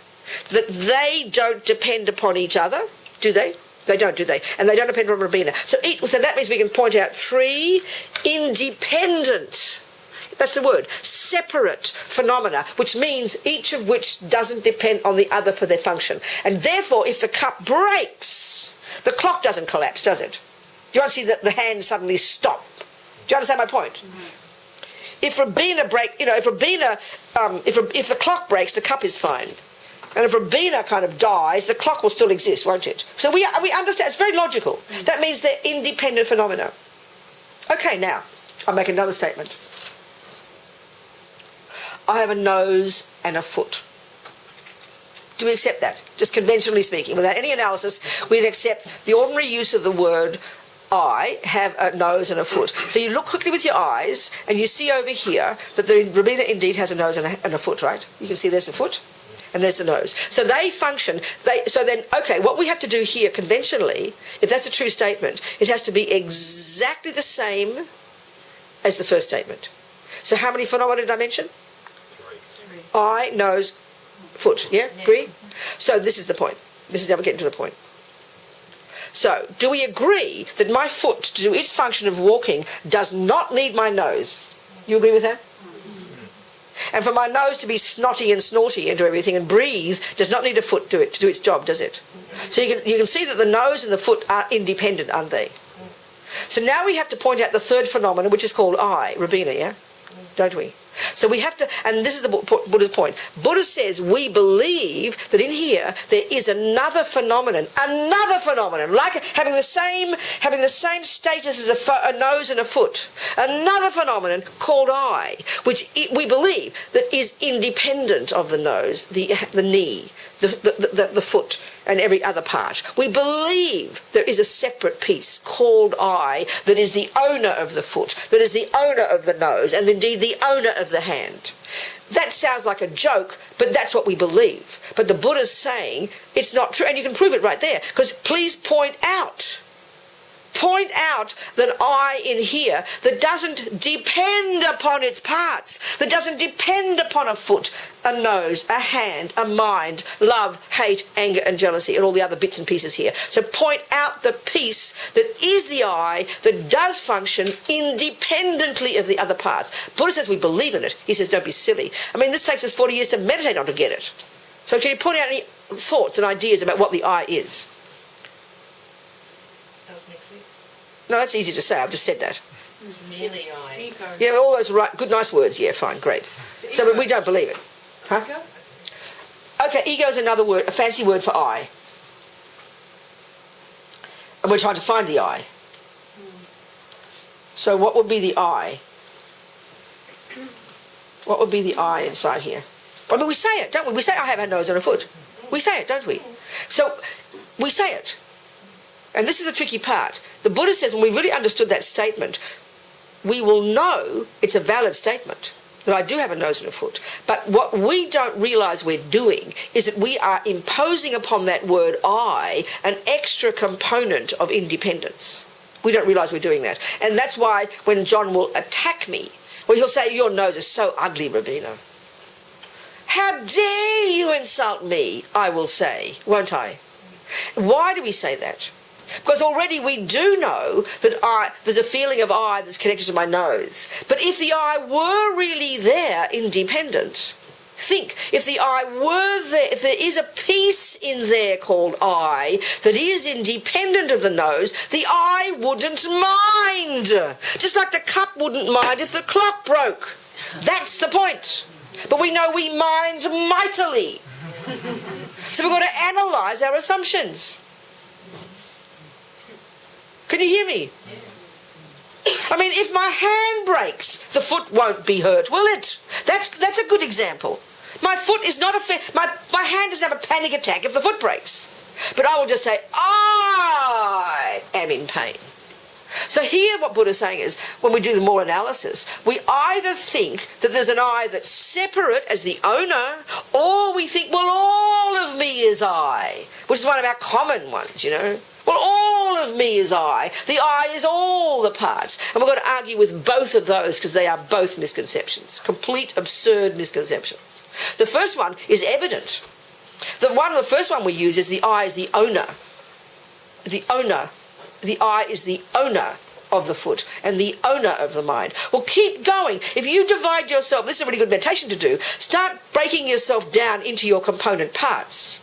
That they don't depend upon each other, do they? They don't, do they? And they don't depend on Rabina. So that means we can point out 3 independent, that's the word, separate phenomena, which means each of which doesn't depend on the other for their function. And therefore, if the cup breaks, the clock doesn't collapse, does it? Do you want to see the hand suddenly stop? Do you understand my point? Mm-hmm. If the clock breaks, the cup is fine. And if Rabina kind of dies, the clock will still exist, won't it? So we understand. It's very logical. That means they're independent phenomena. Okay, now, I'll make another statement. I have a nose and a foot. Do we accept that? Just conventionally speaking, without any analysis, we'd accept the ordinary use of the word I have a nose and a foot. So you look quickly with your eyes, and you see over here that the Rabina indeed has a nose and a foot, right? You can see there's a foot. And there's the nose. So they function. So then, okay, what we have to do here conventionally, if that's a true statement, it has to be exactly the same as the first statement. So how many phenomena did I mention? 3. Eye, nose, foot. Yeah? Agree? So this is the point. This is now we're getting to the point. So, do we agree that my foot, to do its function of walking, does not need my nose? You agree with that? And for my nose to be snotty and snorty and do everything and breathe does not need a foot to do its job, does it? So you can see that the nose and the foot are independent, aren't they? So now we have to point out the third phenomenon, which is called I, Rabina, yeah? Don't we? So we have to, and this is the Buddha's point. Buddha says we believe that in here there is another phenomenon, like having the same status as a nose and a foot, another phenomenon called I, which we believe that is independent of the nose, the knee, the foot, and every other part. We believe there is a separate piece called I that is the owner of the foot, that is the owner of the nose, and indeed the owner of the hand. That sounds like a joke, but that's what we believe. But the Buddha's saying it's not true, and you can prove it right there, because please point out that I in here that doesn't depend upon its parts, that doesn't depend upon a foot, a nose, a hand, a mind, love, hate, anger and jealousy and all the other bits and pieces here. So point out the piece that is the I that does function independently of the other parts. Buddha says we believe in it. He says don't be silly. I mean, this takes us 40 years to meditate on to get it. So can you point out any thoughts and ideas about what the I is? Doesn't exist. No, that's easy to say. I've just said that. Merely I. Ego. Yeah, all those right, good, nice words. Yeah, fine, great. So, but we don't believe it. Huh? Ego? Okay, ego is another word, a fancy word for I. And we're trying to find the I. So what would be the I? What would be the I inside here? I mean, we say it, don't we? We say I have a nose and a foot. We say it, don't we? So we say it. And this is the tricky part. The Buddha says when we really understood that statement, we will know it's a valid statement, that I do have a nose and a foot. But what we don't realise we're doing is that we are imposing upon that word I an extra component of independence. We don't realise we're doing that. And that's why when John will attack me, well, he'll say, your nose is so ugly, Robina. How dare you insult me, I will say, won't I? Why do we say that? Because already we do know that there's a feeling of I that's connected to my nose. But if the I were really there, independent, think, if the I were there, if there is a piece in there called I that is independent of the nose, the I wouldn't mind. Just like the cup wouldn't mind if the clock broke. That's the point. But we know we mind mightily. So we've got to analyse our assumptions. Can you hear me? I mean, if my hand breaks, the foot won't be hurt, will it? That's a good example. My foot is not my hand doesn't have a panic attack if the foot breaks. But I will just say, I am in pain. So here what Buddha's saying is, when we do the more analysis, we either think that there's an I that's separate as the owner, or we think, well, all of me is I, which is one of our common ones, you know. Well, all of me is I. The I is all the parts. And we've got to argue with both of those because they are both misconceptions. Complete, absurd misconceptions. The first one is evident. The first one we use is the I is the owner. The owner. The I is the owner of the foot and the owner of the mind. Well, keep going. If you divide yourself, this is a really good meditation to do, start breaking yourself down into your component parts.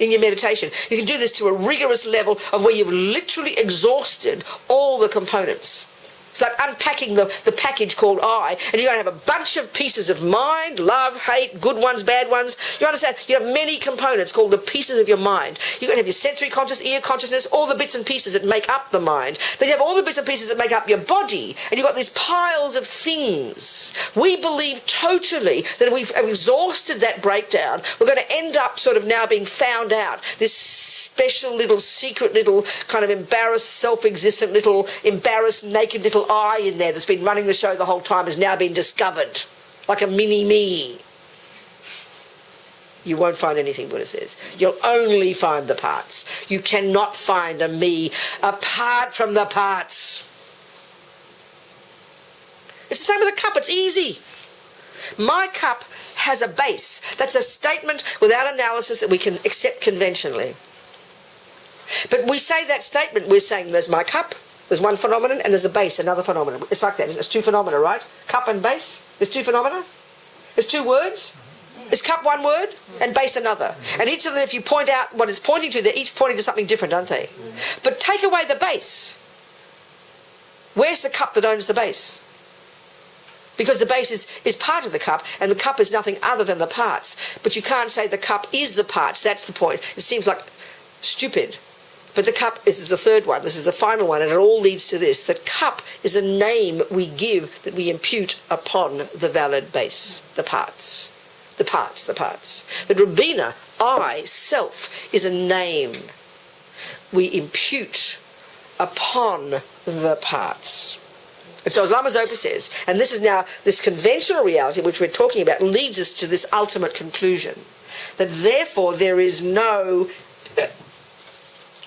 In your meditation, you can do this to a rigorous level of where you've literally exhausted all the components. It's like unpacking the package called I, and you're going to have a bunch of pieces of mind, love, hate, good ones, bad ones. You understand? You have many components called the pieces of your mind. You're going to have your sensory consciousness, ear consciousness, all the bits and pieces that make up the mind. Then you have all the bits and pieces that make up your body, and you've got these piles of things. We believe totally that if we've exhausted that breakdown, we're going to end up sort of now being found out. This special little secret little kind of embarrassed, self-existent little embarrassed, naked little I in there that's been running the show the whole time has now been discovered, like a mini-me. You won't find anything, Buddha says. You'll only find the parts. You cannot find a me apart from the parts. It's the same with a cup. It's easy. My cup has a base. That's a statement without analysis that we can accept conventionally. But we say that statement, we're saying there's my cup, there's one phenomenon, and there's a base, another phenomenon. It's like that, isn't it? It's two phenomena, right? Cup and base. There's two phenomena. There's two words. Is cup one word and base another? And each of them, if you point out what it's pointing to, they're each pointing to something different, aren't they? But take away the base. Where's the cup that owns the base? because the base is part of the cup, and the cup is nothing other than the parts. But you can't say the cup is the parts. That's the point. It seems like stupid. But the cup, this is the third one, this is the final one, and it all leads to this. The cup is a name we give, that we impute upon the valid base, the parts. The parts, the parts. The Rabina, I, self, is a name we impute upon the parts. And so as Lama Zopa says, and this is now, this conventional reality which we're talking about leads us to this ultimate conclusion, that therefore there is no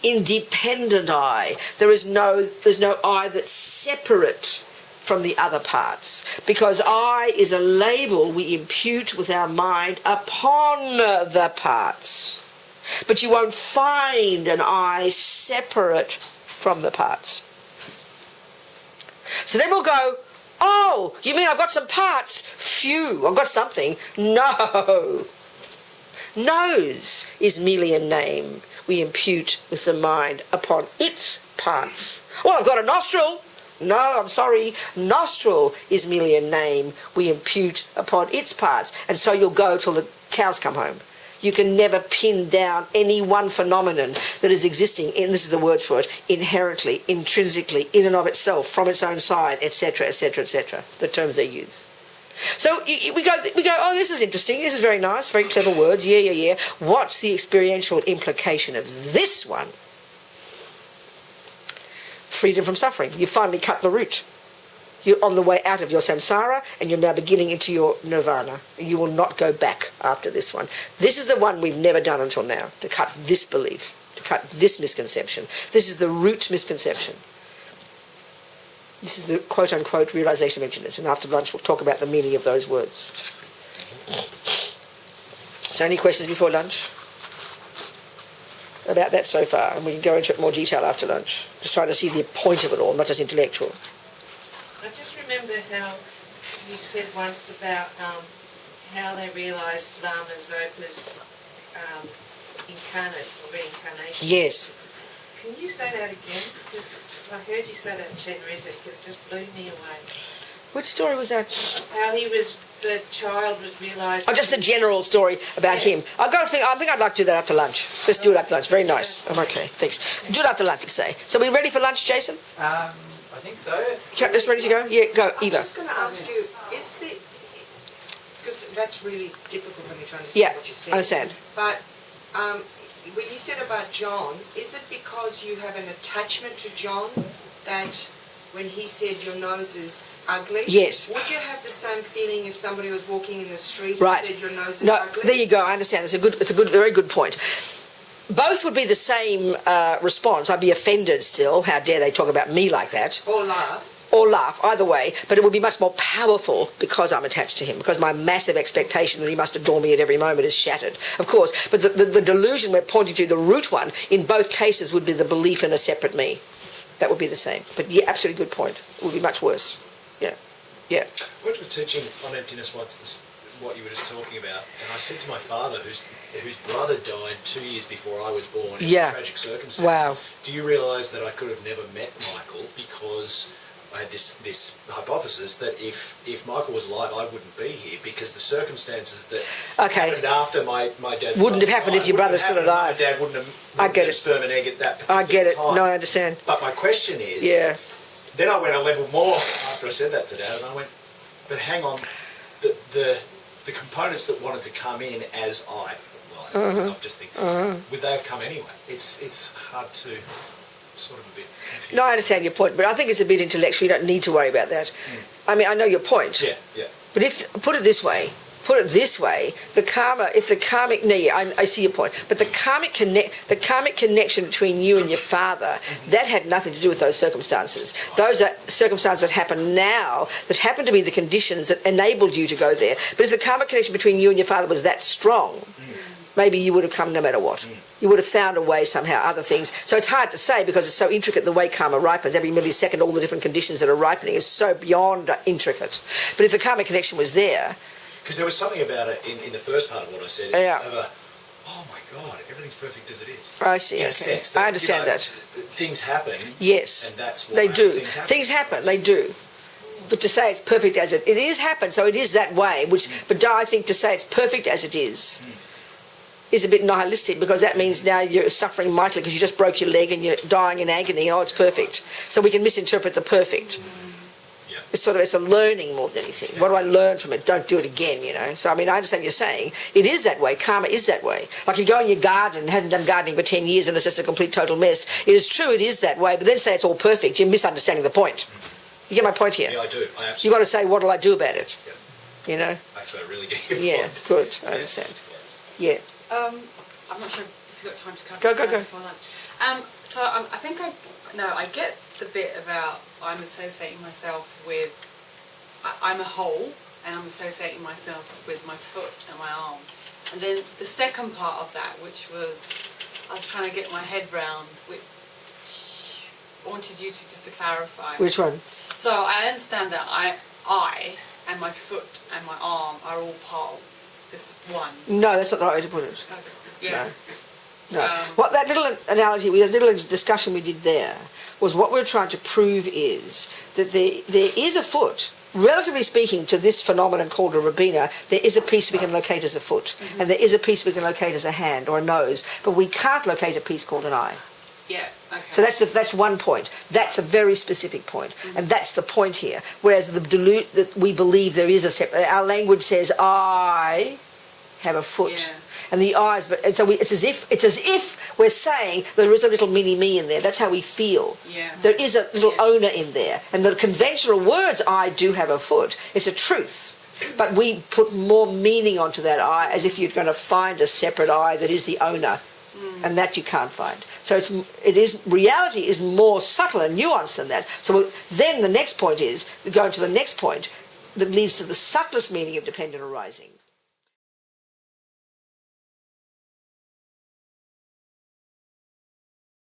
independent I. There's no I that's separate from the other parts, because I is a label we impute with our mind upon the parts. But you won't find an I separate from the parts. So then we'll go, oh, you mean I've got some parts? Phew, I've got something. No. Nose is merely a name we impute with the mind upon its parts. Well, I've got a nostril. No, I'm sorry. Nostril is merely a name we impute upon its parts. And so you'll go till the cows come home. You can never pin down any one phenomenon that is existing, and this is the words for it, inherently, intrinsically, in and of itself, from its own side, etc., etc., etc., the terms they use. So we go, oh, this is interesting, this is very nice, very clever words, yeah. What's the experiential implication of this one? Freedom from suffering. You finally cut the root. You're on the way out of your samsara, and you're now beginning into your nirvana. You will not go back after this one. This is the one we've never done until now, to cut this belief, to cut this misconception. This is the root misconception. This is the quote-unquote realization of emptiness, and after lunch we'll talk about the meaning of those words. So any questions before lunch about that so far? And we can go into it in more detail after lunch. Just trying to see the point of it all, not just intellectual. I just remember how you said once about how they realised Lama Zopa's incarnate or reincarnation. Yes. Can you say that again? Because I heard you say that in Chenrezig, it just blew me away. Which story was that? How the child was realised... Oh, just the general story about him. I think I'd like to do that after lunch. Let's do it after lunch. Very nice. I'm okay, thanks. Do it after lunch, let's say. So we ready for lunch, Jason? I think so. Just ready to go? Yeah, go, Eva. I'm just going to ask you, is the... Because that's really difficult for me to understand what you said. I understand. But when you said about John, is it because you have an attachment to John that when he said your nose is ugly? Yes. Would you have the same feeling if somebody was walking in the street Right. and said your nose is No, ugly? there you go. I understand. It's a very good point. Both would be the same response. I'd be offended still. How dare they talk about me like that? Or laugh. Or laugh, either way, but it would be much more powerful because I'm attached to him, because my massive expectation that he must adore me at every moment is shattered, of course. But the delusion we're pointing to, the root one, in both cases would be the belief in a separate me. That would be the same. But yeah, absolutely good point. It would be much worse. Yeah. What we're teaching on emptiness was what you were just talking about, and I said to my father, whose brother died 2 years before I was born in a tragic circumstance. Wow. Do you realise that I could have never met Michael because I had this hypothesis that if Michael was alive, I wouldn't be here because the circumstances that happened after my dad wouldn't have happened if your brother's still alive. My dad wouldn't have sperm and egg at that particular I get it. time. No, I understand. But my question is, then I went a level more after I said that to Dad, and I went, but hang on, the components that wanted to come in as I'm just thinking, would they have come anyway? It's hard to sort of a bit confused. No, I understand your point, but I think it's a bit intellectual. You don't need to worry about that. I mean, I know your point. Yeah. But put it this way, the karmic, I see your point, but the karmic connection between you and your father, that had nothing to do with those circumstances. Those are circumstances that happen now, that happen to be the conditions that enabled you to go there. But if the karmic connection between you and your father was that strong, maybe you would have come no matter what. You would have found a way somehow, other things. So it's hard to say because it's so intricate the way karma ripens. Every millisecond, all the different conditions that are ripening is so beyond intricate. But if the karmic connection was there... Because there was something about it in the first part of what I said. Oh my God, everything's perfect as it is. I see. In a sense that, I understand that. Things happen. Yes. And that's why they do. Things happen. They do. But to say it's perfect as it is happened, so it is that way. But I think to say it's perfect as it is a bit nihilistic, because that means now you're suffering mightily because you just broke your leg and you're dying in agony. Oh, it's perfect. So we can misinterpret the perfect. It's a learning more than anything. What do I learn from it? Don't do it again, you know. So, I mean, I understand what you're saying. It is that way. Karma is that way. Like you go in your garden and haven't done gardening for 10 years and it's just a complete total mess. It is true, it is that way, but then say it's all perfect. You're misunderstanding the point. You get my point here? Yeah, I do. I absolutely. You've got to say, what will I do about it? Yeah. You know? Actually, I really get your Yeah, point. good. I understand. Yes. Yeah. I'm not sure if you've got time to cover Go. before lunch. So I think I get the bit about I'm associating myself with, I'm a whole, and I'm associating myself with my foot and my arm. And then the second part of that, which was, I was trying to get my head round, which I wanted you to just to clarify. Which one? So I understand that I and my foot and my arm are all part of this one. No, that's not the right way to put it. Yeah. No. What that little analogy, that little discussion we did there, was what we're trying to prove is that there is a foot. Relatively speaking to this phenomenon called a Rabina, there is a piece we can locate as a foot, and there is a piece we can locate as a hand or a nose, but we can't locate a piece called an eye. Yeah, okay. So that's one point. That's a very specific point, and that's the point here. Whereas that we believe there is a separate. Our language says I have a foot. Yeah. And the eyes, and so it's as if we're saying there is a little mini me in there. That's how we feel. Yeah. There is a little owner in there, and the conventional words "I do have a foot" is a truth, but we put more meaning onto that I, as if you're going to find a separate I that is the owner, and that you can't find. So reality is more subtle and nuanced than that. So then the next point is going to the next point that leads to the subtlest meaning of dependent arising.